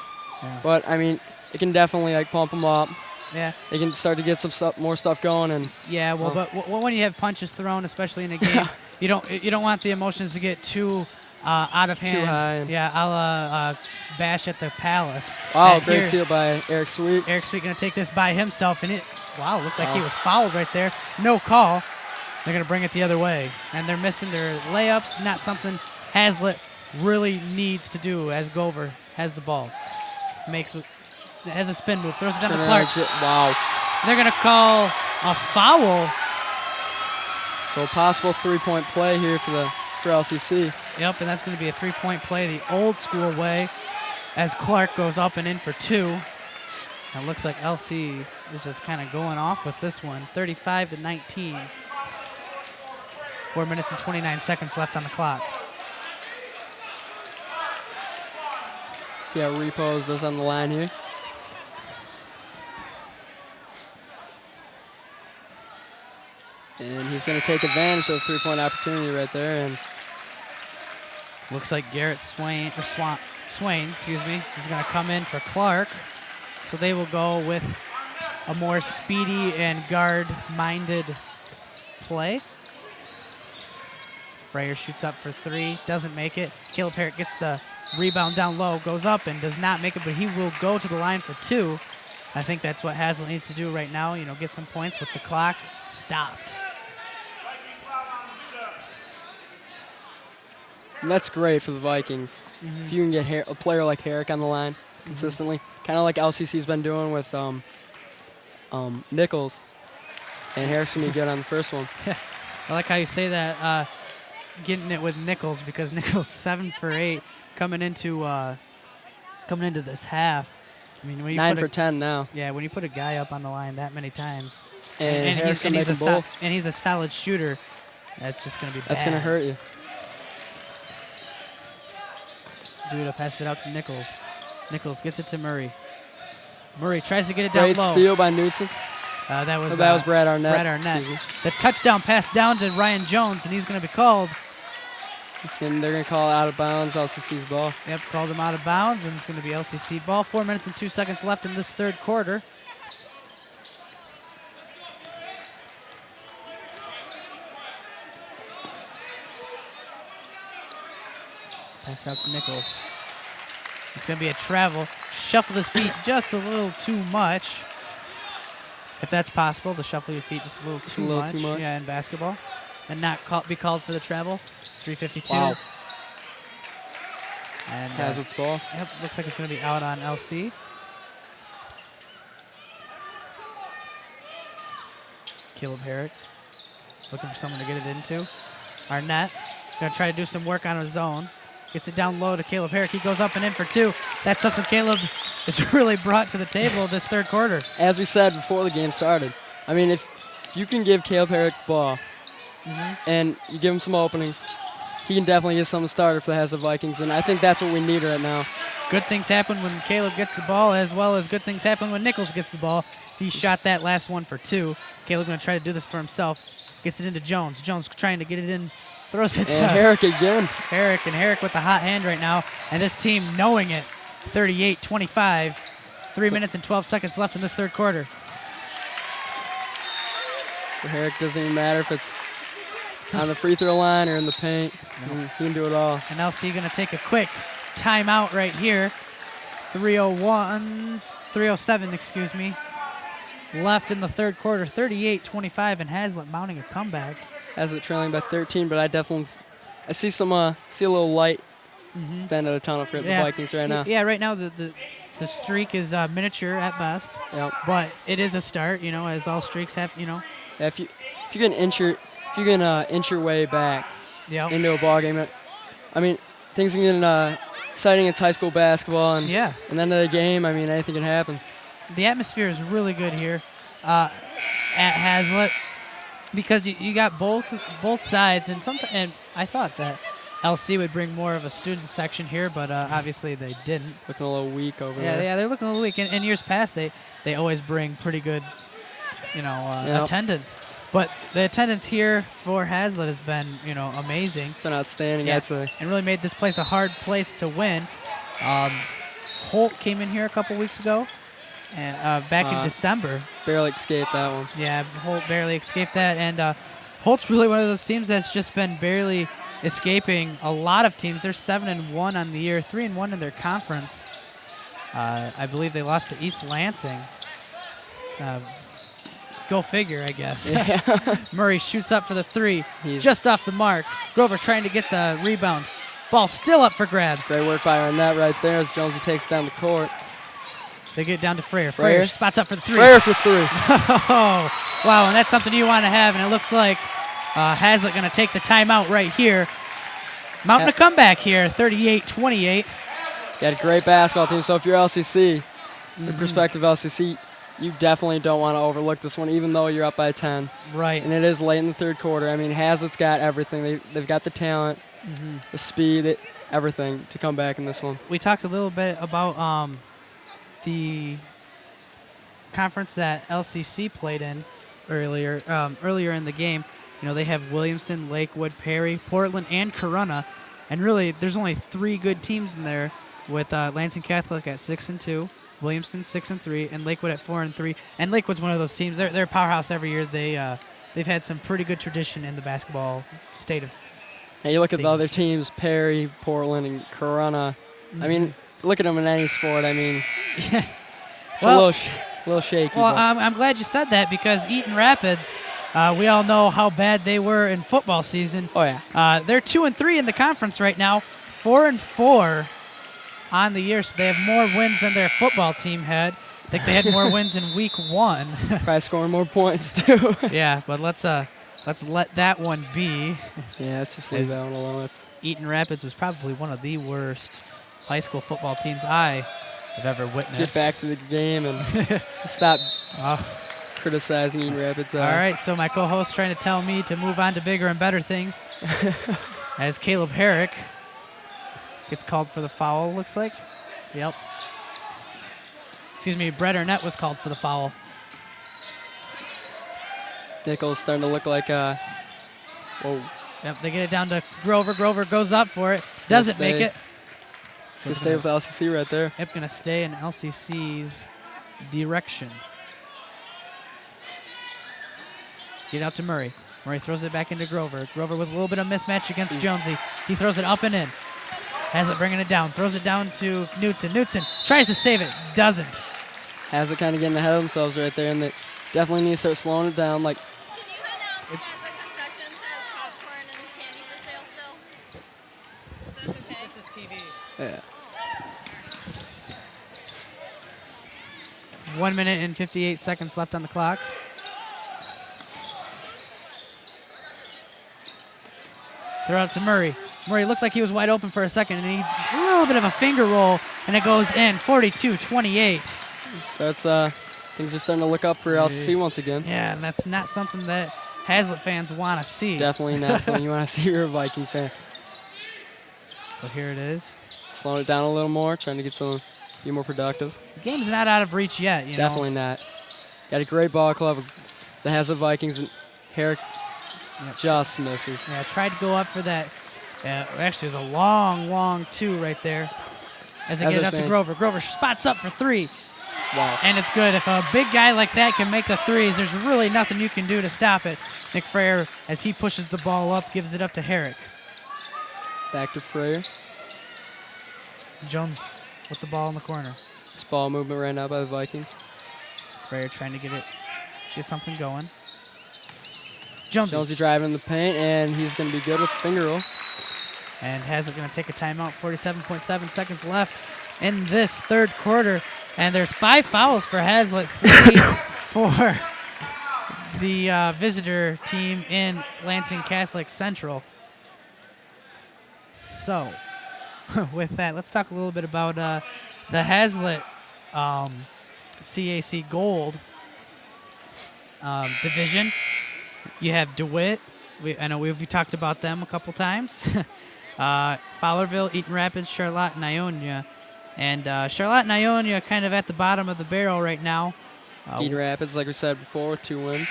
but, I mean, it can definitely, like, pump them up. Yeah. They can start to get some more stuff going. And yeah, well, but when you have punches thrown, especially in a game, you don't want the emotions to get too out of hand. Too high. Yeah, a la Bash at the Palace. Wow, great steal by Eric Sweet. Eric Sweet going to take this by himself, and looked like he was fouled right there. No call. They're going to bring it the other way, and they're missing their layups. Not something Haslett really needs to do as Gover has the ball. Has a spin move, throws it down to Clark. Wow. They're going to call a foul. So a possible 3-point play here for LCC. Yep, and that's going to be a 3-point play the old school way as Clark goes up and in for 2. It looks like LC is just kind of going off with this one, 35-19. 4 minutes and 29 seconds left on the clock. See how Repos does on the line here. And he's going to take advantage of the 3-point opportunity right there. And looks like Garrett Swain, excuse me, is going to come in for Clark. So they will go with a more speedy and guard-minded play. Freyer shoots up for 3, doesn't make it. Caleb Herrick gets the rebound down low, goes up and does not make it, but he will go to the line for 2. I think that's what Haslett needs to do right now, get some points with the clock stopped. And that's great for the Vikings. If you can get a player like Herrick on the line consistently, kind of like LCC's been doing with Nichols. And Herrick's going to be good on the first one. I like how you say that, getting it with Nichols, because Nichols 7 for 8 coming into this half. I mean, when you 9 for 10 now. Yeah, when you put a guy up on the line that many times, and he's a solid shooter, that's just going to be bad. That's going to hurt you. Duda passes it out to Nichols. Nichols gets it to Murray. Murray tries to get it down Great low. steal by Knudsen. That was Brad Arnett. Brad Arnett. The touchdown pass down to Ryan Jones, and he's going to be called. They're going to call it out of bounds, LCC's ball. Yep, called him out of bounds, and it's going to be LCC ball. 4 minutes and 2 seconds left in this third quarter. Pass out to Nichols. It's going to be a travel. Shuffle his feet just a little too much. If that's possible, to shuffle your feet just a little too much. Yeah, in basketball. And not be called for the travel. 3:52. Wow. And Haslett's ball. Yep, looks like it's going to be out on LC. Caleb Herrick looking for someone to get it into. Arnett going to try to do some work on his own. Gets it down low to Caleb Herrick. He goes up and in for two. That's something Caleb has really brought to the table this third quarter. As we said before the game started, I mean, if you can give Caleb Herrick the ball and you give him some openings, he can definitely get something started for the Haslett Vikings, and I think that's what we need right now. Good things happen when Caleb gets the ball, as well as good things happen when Nichols gets the ball. He shot that last one for two. Caleb going to try to do this for himself. Gets it into Jones. Jones trying to get it in. Throws it to Herrick again. Herrick with the hot hand right now. And this team knowing it. 38-25. 3 minutes and 12 seconds left in this third quarter. For Herrick, doesn't even matter if it's on the free throw line or in the paint. No. He can do it all. And LC going to take a quick timeout right here. 3:07, excuse me. Left in the third quarter. 38-25, and Haslett mounting a comeback. Haslett trailing by 13, but I see a little light at the end of the tunnel for the Vikings right now. Yeah, right now the streak is miniature at best. Yep. But it is a start, as all streaks have, Yeah, if you can inch your way back into a ball game, I mean, things can get exciting. It's high school basketball, and at the end of the game, I mean, anything can happen. The atmosphere is really good here at Haslett. Because you got both sides, and I thought that LC would bring more of a student section here, but obviously they didn't. Looking a little weak over there. Yeah, they're looking a little weak. In years past, they always bring pretty good, attendance. But the attendance here for Haslett has been, amazing. It's been outstanding, yeah, I'd say. And really made this place a hard place to win. Holt came in here a couple weeks ago. And back in December. Barely escaped that one. Yeah, Holt barely escaped that. And Holt's really one of those teams that's just been barely escaping a lot of teams. They're 7-1 on the year, 3-1 in their conference. I believe they lost to East Lansing. Go figure, I guess. Yeah. Murray shoots up for the three, just off the mark. Grover trying to get the rebound. Ball still up for grabs. Great work by Arnett right there as Jonesy takes down the court. They get down to Freyer. Freyer spots up for the three. Freyer for three. Oh, wow, and that's something you want to have, and it looks like Haslett going to take the timeout right here. Mounting a comeback here, 38-28. Got a great basketball team, so if you're LCC, the prospective LCC, you definitely don't want to overlook this one, even though you're up by 10. Right. And it is late in the third quarter. I mean, Haslett's got everything. They've got the talent, the speed, everything to come back in this one. We talked a little bit about the conference that LCC played in earlier in the game. They have Williamston, Lakewood, Perry, Portland, and Corunna, and really there's only 3 good teams in there, with Lansing Catholic at 6-2, Williamston 6-3, and Lakewood at 4-3. And Lakewood's one of those teams. They're a powerhouse every year. They've had some pretty good tradition in the basketball state of. Hey, you look at the other teams: Perry, Portland, and Corunna. I mean, look at them in any sport. I mean, it's a little shaky. Well, I'm glad you said that, because Eaton Rapids, we all know how bad they were in football season. Oh yeah. They're 2-3 in the conference right now, 4-4 on the year, so they have more wins than their football team had. I think they had more wins in week 1. Probably scoring more points too. Yeah, but let's let that one be. Yeah, let's just leave that one alone. Eaton Rapids was probably one of the worst high school football teams I have ever witnessed. Get back to the game and stop criticizing Eaton Rapids. All right, so my co-host trying to tell me to move on to bigger and better things. As Caleb Herrick gets called for the foul, looks like. Yep. Brett Arnett was called for the foul. Nichols starting to look like whoa. Yep, they get it down to Grover. Grover goes up for it. Doesn't make it. It's going to stay with LCC right there. Yep, going to stay in LCC's direction. Get out to Murray. Murray throws it back into Grover. Grover with a little bit of mismatch against Jonesy. He throws it up and in. Haslett bringing it down. Throws it down to Knutson. Knutson tries to save it. Doesn't. Haslett kind of getting ahead of themselves right there, and they definitely need to start slowing it down. Like, can you announce that the concessions has popcorn and candy for sale still? Is this okay? This is TV. yeah. 1 minute and 58 seconds left on the clock. Throw out to Murray. Murray looked like he was wide open for a second, and he a little bit of a finger roll, and it goes in. 42-28. Things are starting to look up for LCC once again. Yeah, and that's not something that Haslett fans want to see. Definitely not something you want to see. You're a Viking fan. So here it is. Slowing it down a little more, trying to be more productive. The game's not out of reach yet. Definitely not. Got a great ball club with the Haslett Vikings, and Herrick just misses. Yeah, tried to go up for that. Actually, it was a long, long two right there. As they get it up to Grover. Grover spots up for three. Wow. And it's good. If a big guy like that can make the threes, there's really nothing you can do to stop it. Nick Frere, as he pushes the ball up, gives it up to Herrick. Back to Frere. Jones with the ball in the corner. This ball movement right now by the Vikings. Frere trying to get something going. Jonesy driving in the paint, and he's going to be good with the finger roll. And Haslett going to take a timeout. 47.7 seconds left in this third quarter. And there's 5 fouls for Haslett, 3 for the visitor team in Lansing Catholic Central. So, with that, let's talk a little bit about the Haslett CAC Gold division. You have DeWitt. I know we've talked about them a couple times. Fowlerville, Eaton Rapids, Charlotte, and Ionia. And Charlotte and Ionia kind of at the bottom of the barrel right now. Eaton Rapids, like we said before, with 2 wins.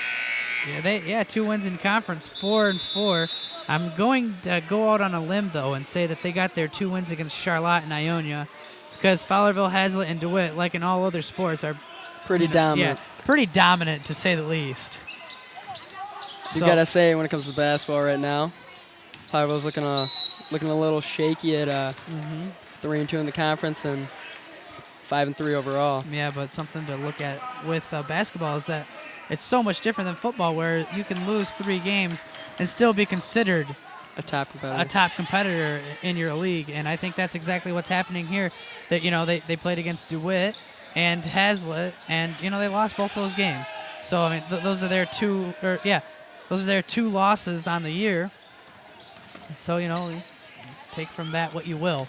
Yeah, 2 wins in conference, 4-4. I'm going to go out on a limb, though, and say that they got their 2 wins against Charlotte and Ionia, because Fowlerville, Haslett, and DeWitt, like in all other sports, are pretty dominant. Yeah, pretty dominant, to say the least. You got to say, when it comes to basketball right now, Fowlerville's looking a little shaky at 3-2 in the conference and 5-3 overall. Yeah, but something to look at with basketball is that it's so much different than football, where you can lose 3 games and still be considered a top competitor in your league. And I think that's exactly what's happening here. That they played against DeWitt and Haslett, and they lost both those games. So I mean, those are their 2 losses on the year. So take from that what you will.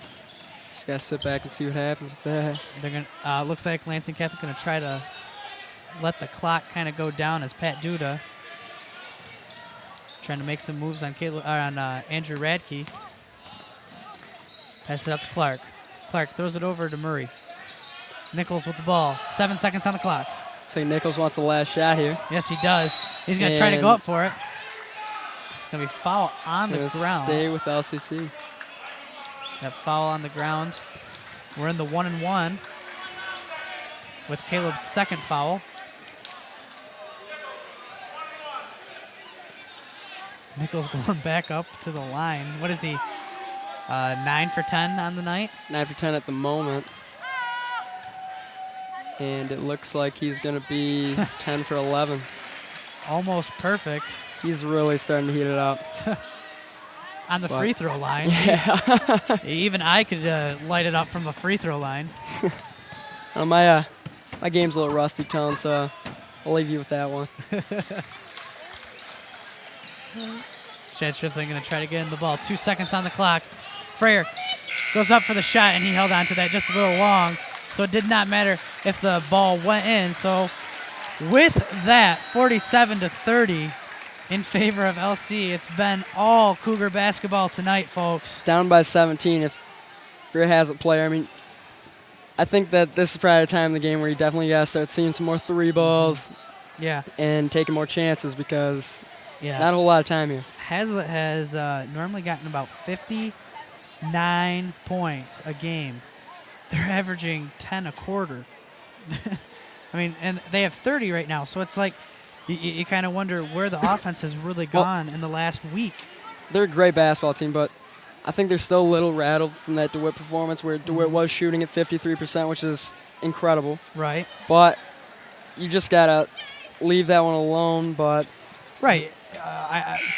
Just gotta sit back and see what happens with that. They're gonna. Looks like Lansing Catholic gonna try to let the clock kind of go down, as Pat Duda trying to make some moves on Andrew Radke. Pass it up to Clark. Clark throws it over to Murray. Nichols with the ball. 7 seconds on the clock. So Nichols wants the last shot here. Yes, he does. He's gonna try to go up for it. It's gonna be foul on the ground. Stay with LCC. That foul on the ground. We're in the 1-1 with Caleb's second foul. Nichols going back up to the line. What is he? 9 for 10 on the night? 9 for 10 at the moment. And it looks like he's going to be 10 for 11. Almost perfect. He's really starting to heat it up. On the free throw line. Yeah. Even I could light it up from the free throw line. My game's a little rusty, Tone, so I'll leave you with that one. Chad Shripley going to try to get in the ball. 2 seconds on the clock. Frere goes up for the shot, and he held on to that just a little long. So it did not matter if the ball went in. So with that, 47-30 in favor of LC. It's been all Cougar basketball tonight, folks. Down by 17 if you're a Haslett player. I mean, I think that this is probably the time in the game where you definitely got to start seeing some more three balls Yeah. and taking more chances because Yeah. not a whole lot of time here. Haslett has normally gotten about 59 points a game. They're averaging 10 a quarter. I mean, and they have 30 right now, so it's like you kind of wonder where the offense has really gone in the last week. They're a great basketball team, but I think they're still a little rattled from that DeWitt performance where DeWitt was shooting at 53%, which is incredible. Right. But you just got to leave that one alone. But Right.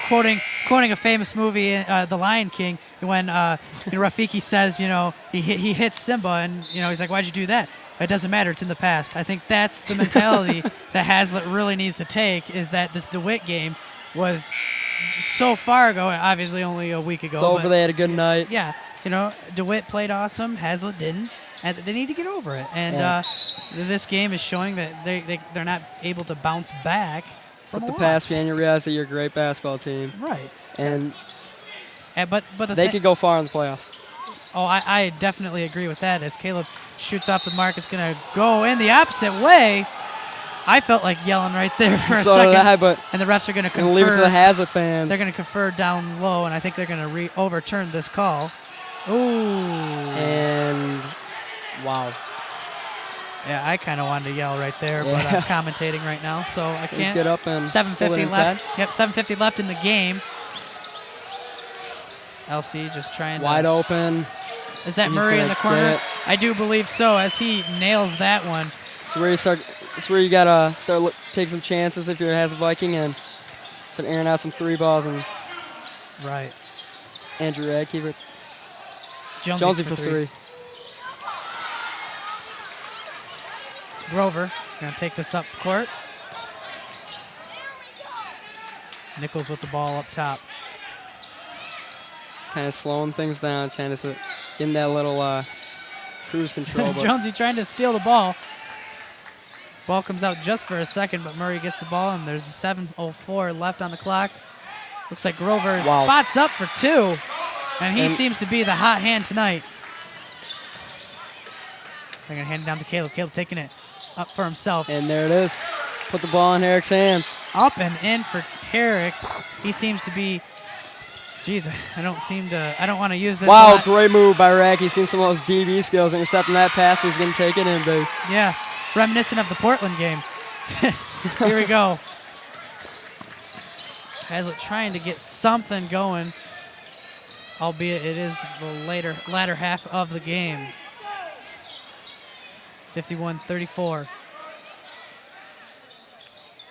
Quoting a famous movie, The Lion King, when Rafiki says, he hits Simba, and he's like, "Why'd you do that?" It doesn't matter. It's in the past. I think that's the mentality that Haslett really needs to take. Is that this DeWitt game was so far ago, obviously only a week ago. it's over. But They had a good night. yeah, DeWitt played awesome. Haslett didn't, and they need to get over it. And Yeah. this game is showing that they're not able to bounce back from With a the past loss. game, you realize that you're a great basketball team. Right. And But the they could go far in the playoffs. Oh, I definitely agree with that. As Caleb shoots off the mark, it's going to go in the opposite way. I felt like yelling right there for a So second. did I, but And the refs are going to I'm going to leave it to the confer. Haslett fans. They're going to confer down low, and I think they're going to overturn this call. Ooh. And wow. Yeah, I kind of wanted to yell right there, but Yeah. I'm commentating right now, so I can't. Get up and 7:50 pull it left. inside. Yep, 7:50 left in the game. LC just trying Wide to. open. Is that He's Murray in gonna the corner? get it. I do believe so, as he nails that one. It's where you start. It's where you gotta start take some chances if you're a Haslett Viking and start airing out some three balls and Right. Andrew Radkeeper. Jonesy for three. Grover gonna take this up court. Nichols with the ball up top. Kind of slowing things down, trying to getting that little cruise control. But Jonesy trying to steal the ball. Ball comes out just for a second, but Murray gets the ball, and there's 7:04 left on the clock. Looks like Grover Wow. spots up for two, and he And- seems to be the hot hand tonight. They're gonna hand it down to Caleb. Caleb taking it up for himself. and there it is. Put the ball in Eric's hands. Up and in for Herrick. He seems to be. Jeez, I don't want to use this. a Wow, lot. great move by Rack. He's seen some of those DB skills, intercepting that pass. He's gonna take it in, dude. Yeah, reminiscent of the Portland game. Here we go. Haslett trying to get something going, albeit it is the latter half of the game. 51-34.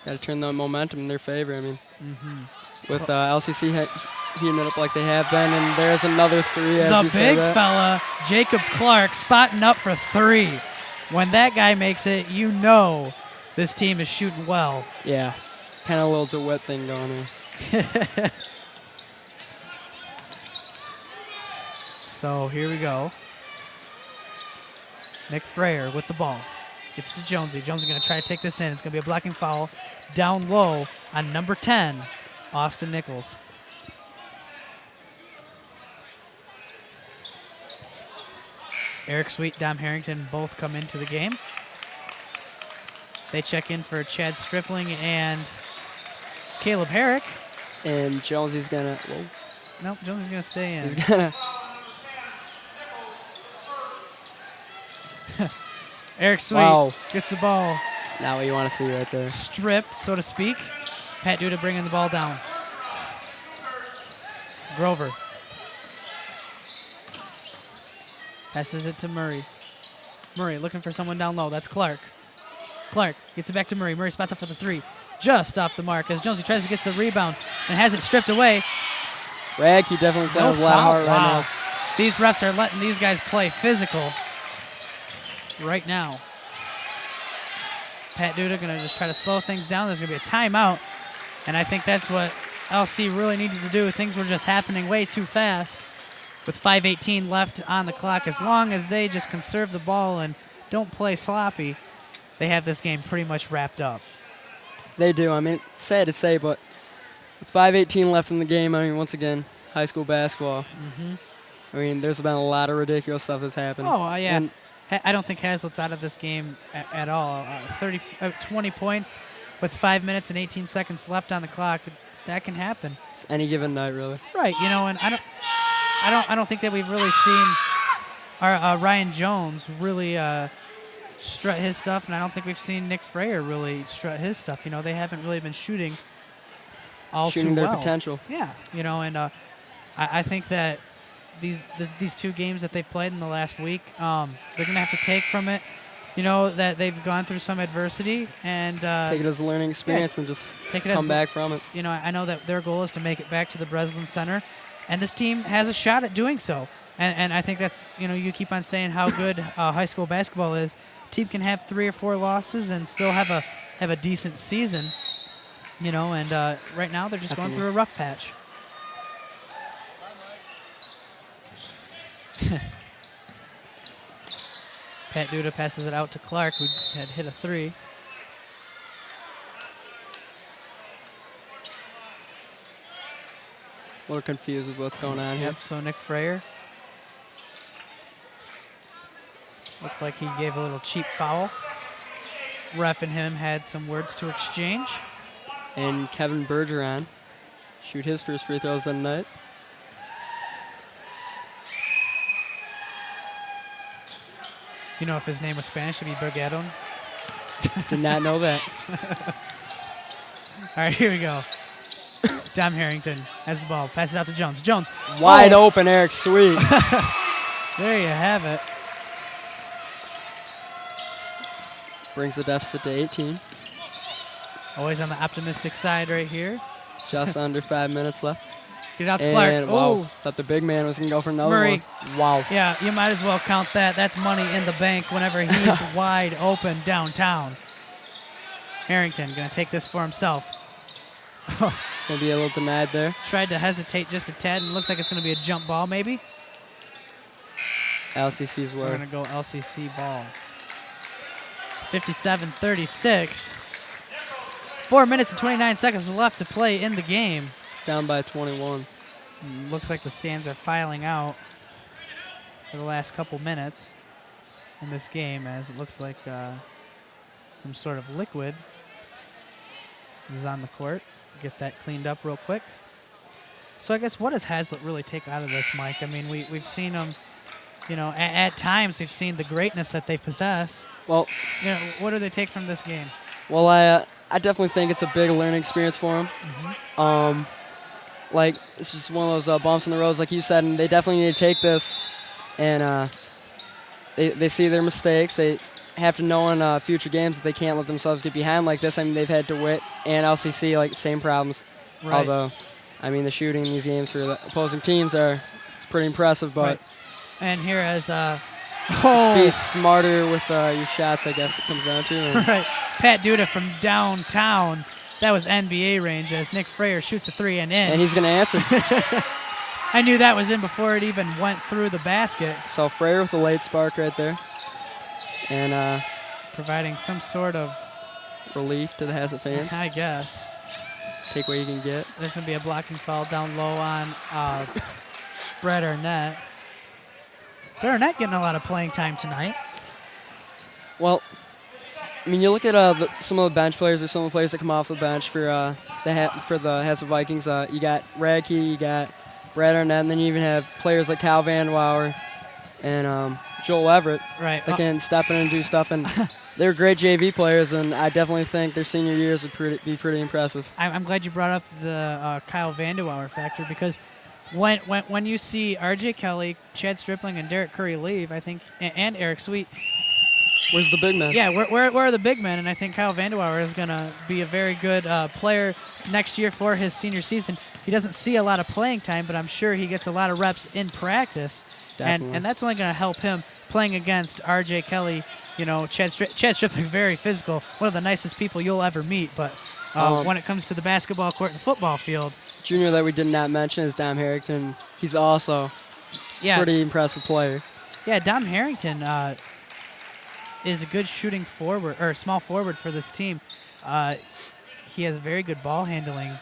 Got to turn the momentum in their favor. I mean, with LCC heating it up like they have been, and there's another three. As The you say big that. fella, Jacob Clark, spotting up for three. When that guy makes it, you know this team is shooting well. Yeah, kind of a little DeWitt thing going here. So here we go. Nick Freyer with the ball. Gets to Jonesy. Jonesy going to try to take this in. It's going to be a blocking foul down low on number 10, Austin Nichols. Eric Sweet, Dom Harrington both come into the game. They check in for Chad Stripling and Caleb Herrick. And Jonesy's gonna. Whoa, Nope, Jonesy's going to stay in. he's gonna. Eric Sweet Wow. gets the ball Not what you want to see right there. stripped, so to speak. Pat Duda bringing the ball down. Grover passes it to Murray. Murray looking for someone down low. That's Clark. Clark gets it back to Murray. Murray spots up for the three. Just off the mark as Jonesy tries to get the rebound and has it stripped away. Rag, he definitely playing No with a lot of foul. heart right Wow. now. These refs are letting these guys play physical right now. Pat Duda going to just try to slow things down. There's going to be a timeout, and I think that's what LC really needed to do. Things were just happening way too fast with 5:18 left on the clock. As long as they just conserve the ball and don't play sloppy, they have this game pretty much wrapped up. They do. I mean, it's sad to say, but with 5:18 left in the game, I mean, once again, high school basketball. I mean, there's been a lot of ridiculous stuff that's happened. Oh, yeah. And I don't think Haslett's out of this game at all. 20 points with 5 minutes and 18 seconds left on the clock. That can happen. It's any given night, really. Right. And I don't think that we've really seen our Ryan Jones really strut his stuff, and I don't think we've seen Nick Freyer really strut his stuff. They haven't really been shooting shooting too their well. potential. Yeah. And I think that these 2 games that they've played in the last week, they're going to have to take from it, that they've gone through some adversity and Take it as a learning experience and just come back from it. I know that their goal is to make it back to the Breslin Center, and this team has a shot at doing so. And I think that's, you keep on saying how good high school basketball is. Team can have 3 or 4 losses and still have a decent season, and right now they're just going through a rough patch. Pat Duda passes it out to Clark, who had hit a 3. A little confused with what's going on here. Yep, so Nick Freyer. Looked like he gave a little cheap foul. Ref and him had some words to exchange. And Kevin Bergeron shoot his first free throws of the night. If his name was Spanish, it'd be Bergeron. Did not know that. All right, here we go. Dom Harrington has the ball. Passes out to Jones. Jones. Wide open, Eric Sweet. There you have it. Brings the deficit to 18. Always on the optimistic side right here. Just under 5 minutes left. Get it out to Clark. And, wow, thought the big man was going to go for another Murray. one. Wow. Yeah, you might as well count that. That's money in the bank whenever he's wide open downtown. Harrington going to take this for himself. It's going to be a little denied there. Tried to hesitate just a tad, and looks like it's going to be a jump ball maybe. LCC's We're word. going to go LCC ball. 57-36. 4 minutes and 29 seconds left to play in the game. Down by 21. Looks like the stands are filing out for the last couple minutes in this game, as it looks like some sort of liquid is on the court. Get that cleaned up real quick. So I guess what does Haslett really take out of this, Mike? I mean, we've seen them, at times we've seen the greatness that they possess. Well, what do they take from this game? Well, I definitely think it's a big learning experience for them. Mm-hmm. It's just one of those bumps in the roads, like you said, and they definitely need to take this. And they see their mistakes. They have to know in future games that they can't let themselves get behind like this. I mean, they've had DeWitt and LCC, same problems. Right. Although, the shooting in these games for the opposing teams it's pretty impressive. But right. And here as just be smarter with your shots, I guess it comes down to. And right. Pat Duda from downtown. That was NBA range as Nick Freyer shoots a 3 and in. And he's going to answer. I knew that was in before it even went through the basket. So Freyer with a late spark right there. And providing some sort of relief to the Haslett fans. I guess. Take what you can get. There's going to be a blocking foul down low on Brett Arnett. Brett Arnett getting a lot of playing time tonight. Well, you look at some of the bench players or some of the players that come off the bench for the Haslett Vikings. You got Radke, you got Brett Arnett, and then you even have players like Kyle Vandewauer and Joel Everett that can step in and do stuff. And they're great JV players, and I definitely think their senior years would be pretty impressive. I'm glad you brought up the Kyle Vandewauer factor, because when you see R.J. Kelly, Chad Stripling, and Derek Curry leave, I think, and Eric Sweet. Where's the big man? Yeah, where are the big men? And I think Kyle Vandewauer is going to be a very good player next year for his senior season. He doesn't see a lot of playing time, but I'm sure he gets a lot of reps in practice. Definitely. And that's only going to help him playing against R.J. Kelly. Chad Stripling, very physical, one of the nicest people you'll ever meet. But when it comes to the basketball court and football field. Junior that we did not mention is Dom Harrington. He's also a pretty impressive player. Yeah, Dom Harrington is a good shooting forward, or small forward for this team. He has very good ball handling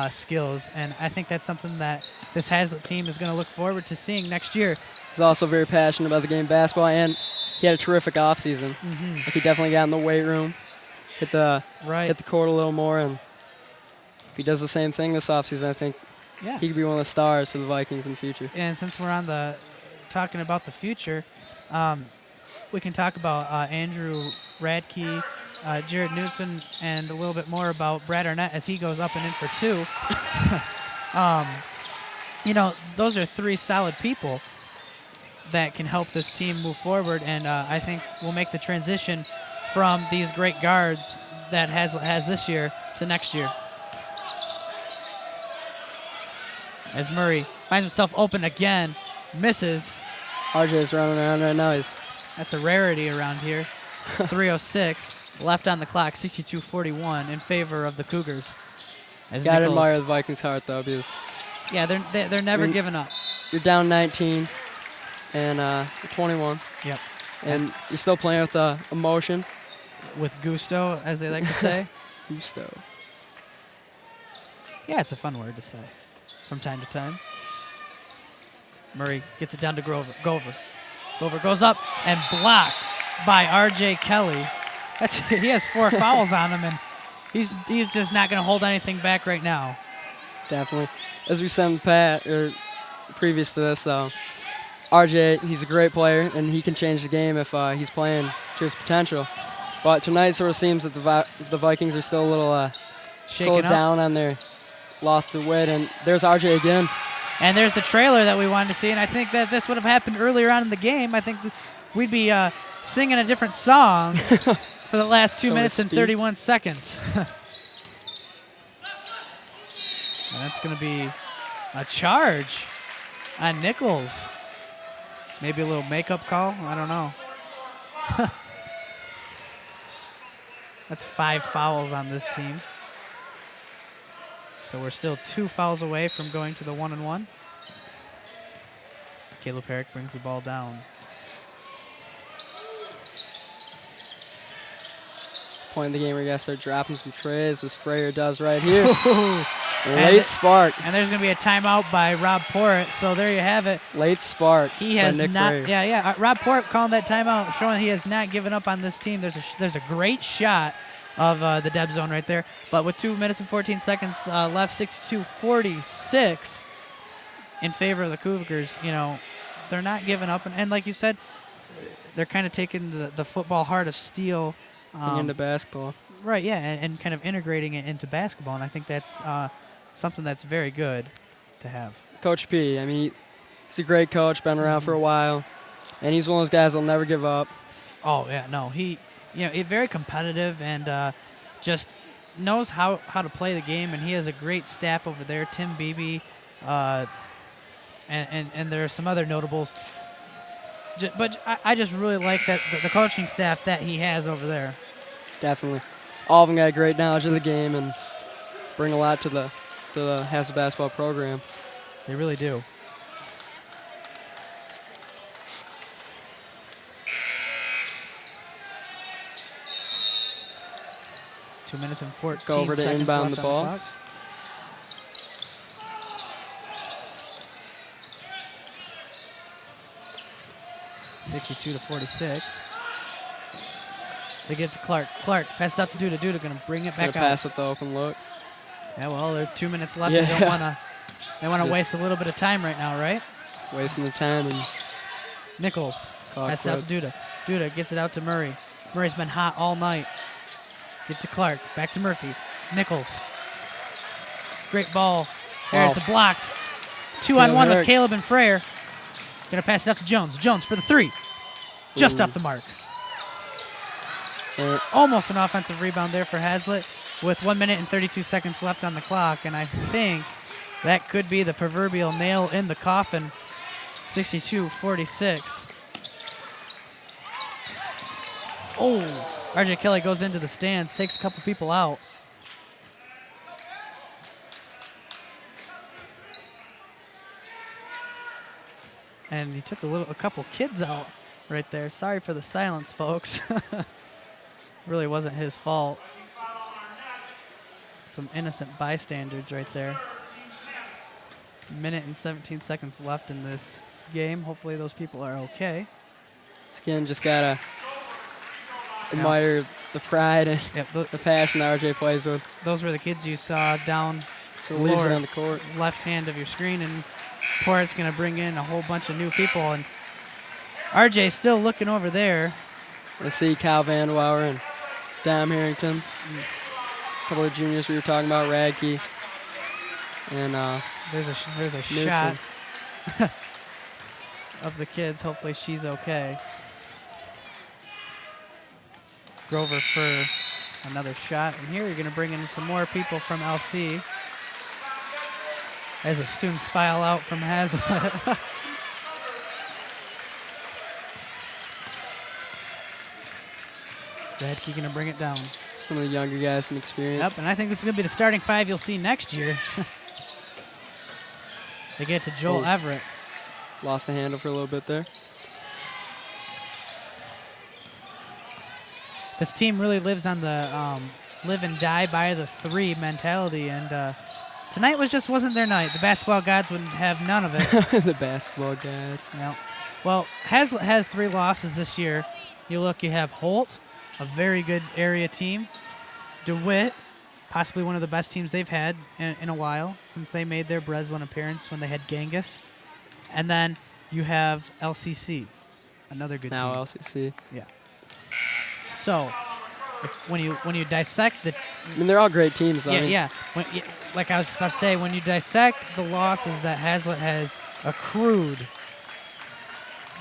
skills, and I think that's something that this Haslett team is going to look forward to seeing next year. He's also very passionate about the game of basketball, and he had a terrific offseason. Like he definitely got in the weight room, hit the court a little more, and if he does the same thing this offseason, I think he could be one of the stars for the Vikings in the future. And since we're on the talking about the future, we can talk about Andrew Radke, Jared Newton, and a little bit more about Brad Arnett as he goes up and in for 2. You know, those are 3 solid people that can help this team move forward, and I think we'll make the transition from these great guards that Haslett has this year to next year. As Murray finds himself open again, misses. RJ's running around right now. That's a rarity around here. 3:06 left on the clock, 62-41 in favor of the Cougars. As Gotta Nichols, admire the Vikings' heart, though, because yeah, they're never giving up. you're down 19 and 21. Yep. And you're still playing with emotion. With gusto, as they like to say. Gusto. Yeah, it's a fun word to say from time to time. Murray gets it down to Grover. Grover goes up and blocked by R.J. Kelly. He has 4 fouls on him, and he's just not going to hold anything back right now. Definitely. As we said previous to this, RJ, he's a great player, and he can change the game if he's playing to his potential. But tonight sort of seems that the Vikings are still a little slowed down on their lost their wit, and there's RJ again. And there's the trailer that we wanted to see, and I think that this would have happened earlier on in the game. I think we'd be singing a different song for the last 2 minutes and 31 seconds. And that's going to be a charge on Nichols. Maybe a little makeup call. I don't know. That's 5 fouls on this team. So we're still 2 fouls away from going to the 1-and-1. Caleb Herrick brings the ball down. Point in the game where you got to start dropping some trays, as Freyer does right here. Late spark. And there's going to be a timeout by Rob Porritt. So there you have it. Late spark. He has by Nick not. Freyer. Yeah. Rob Porritt calling that timeout, showing he has not given up on this team. There's a great shot of the Deb zone right there. But with 2 minutes and 14 seconds left, 62-46 in favor of the Cougars. You know, they're not giving up. And like you said, they're kind of taking the football heart of steel into basketball. Right, yeah, and kind of integrating it into basketball. And I think that's something that's very good to have. Coach P, I mean, he's a great coach, been around for a while. And he's one of those guys that'll never give up. Oh, yeah, no. He's very competitive and just knows how to play the game, and he has a great staff over there. Tim Beebe, and there are some other notables. But I just really like that the coaching staff that he has over there. Definitely. All of them got great knowledge of the game and bring a lot to the Haslett basketball program. They really do. Two minutes and 14 Go over to seconds inbound left the on ball. clock. (62-46). They get to Clark. Clark passes out to Duda. Duda going to bring it back out. Pass with the open look. Yeah, well, there are 2 minutes left. Yeah. They want to waste a little bit of time right now, right? Wasting the time. And Nichols passes out to Duda. Duda gets it out to Murray. Murray's been hot all night. Get to Clark. Back to Murphy. Nichols. Great ball. There, Wow. it's a blocked. 2-on-1 with Caleb and Freyer. Going to pass it out to Jones. Jones for the 3. Just off the mark. Almost an offensive rebound there for Haslett with 1 minute and 32 seconds left on the clock. And I think that could be the proverbial nail in the coffin. 62-46. Oh, R.J. Kelly goes into the stands, takes a couple people out. And he took a couple kids out right there. Sorry for the silence, folks. Really wasn't his fault. Some innocent bystanders right there. Minute and 17 seconds left in this game. Hopefully those people are okay. Again, just gotta admire the pride and the passion that RJ plays with. Those were the kids you saw down So leaves it on the court. left hand of your screen, and Port's going to bring in a whole bunch of new people. And RJ still looking over there. I see Kyle Vandewauer and Dom Harrington. A couple of juniors we were talking about, Radke. And There's a shot of the kids. Hopefully she's okay. Grover for another shot. And here you're going to bring in some more people from LC as the students file out from Haslett. Radke going to bring it down. some of the younger guys, some experience. Yep, and I think this is going to be the starting five you'll see next year. They get to Joel Everett. Lost the handle for a little bit there. This team really lives on the live and die by the three mentality, and tonight wasn't their night. The basketball gods would have none of it. The basketball gods. Yeah. Well, Haslett has 3 losses this year. You have Holt, a very good area team. DeWitt, possibly one of the best teams they've had in a while since they made their Breslin appearance when they had Genghis. And then you have LCC, another good team. Now LCC. Yeah. So, when you dissect the... I mean, they're all great teams. Yeah. Like I was about to say, when you dissect the losses that Haslett has accrued,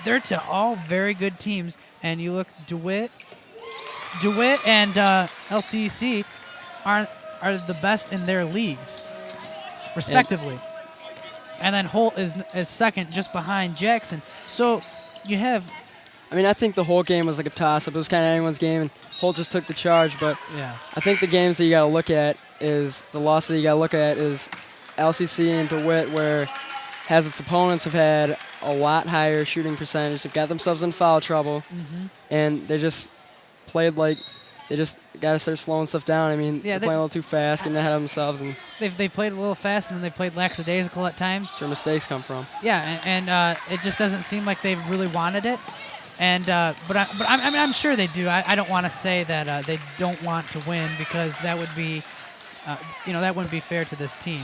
they're to all very good teams. And you look, DeWitt and LCC are the best in their leagues, respectively. And then Holt is second, just behind Jackson. So you have... I mean, I think the whole game was like a toss-up. It was kind of anyone's game, and Holt just took the charge. But yeah. I think the games that you got to look at is the loss that you got to look at is LCC and DeWitt, where Hazlett's opponents have had a lot higher shooting percentage. They've got themselves in foul trouble, and they just played like they just got to start slowing stuff down. I mean, they're playing a little too fast, getting ahead of themselves, and they played a little fast, and then they played lackadaisical at times. That's where mistakes come from. Yeah, and it just doesn't seem like they really wanted it. And but I'm sure they do. I don't want to say that they don't want to win, because that would be, that wouldn't be fair to this team.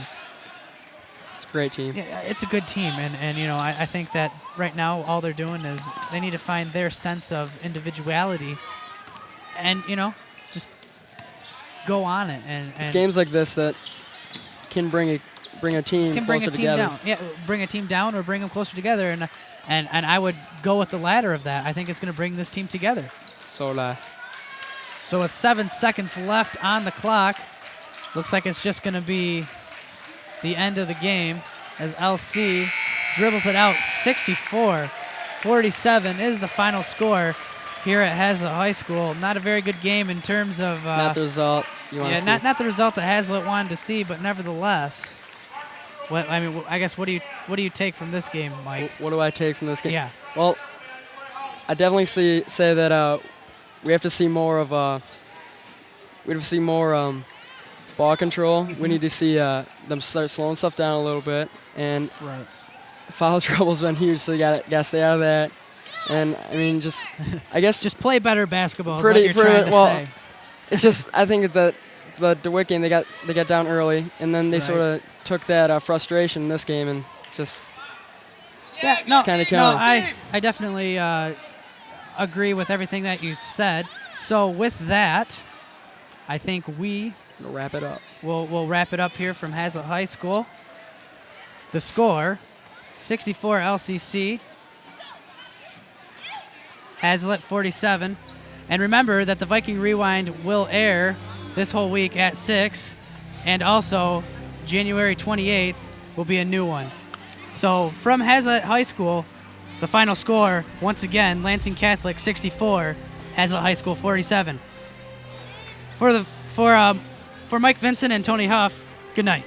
It's a great team. Yeah, it's a good team, and I think that right now all they're doing is they need to find their sense of individuality, and just go on it. And it's games like this that can bring a team closer together. Down. Yeah, bring a team down or bring them closer together, and I would go with the latter of that. I think it's going to bring this team together. So with 7 seconds left on the clock, looks like it's just going to be the end of the game as LC dribbles it out. 64-47 is the final score here at Haslett High School. Not a very good game in terms of... not the result you want to see. Not the result that Haslett wanted to see, but nevertheless... I guess what do you take from this game, Mike? What do I take from this game? Yeah. Well, I definitely say that we have to see more of ball control. We need to see them start slowing stuff down a little bit, and foul trouble's been huge, so you gotta stay out of that. And I mean, I guess just play better basketball. Is what you're trying to say. It's just I think that the DeWitt game they got down early, and then they sort of took that frustration in this game and just kind of killed. No, I definitely agree with everything that you said. So with that, I think we'll wrap it up. We'll wrap it up here from Haslett High School. The score: 64 LCC, Haslett 47. And remember that the Viking Rewind will air this whole week at 6, and also January 28th will be a new one. So from Haslett High School, the final score, once again, Lansing Catholic 64, Haslett High School 47. For Mike Vincent and Tony Huff, good night.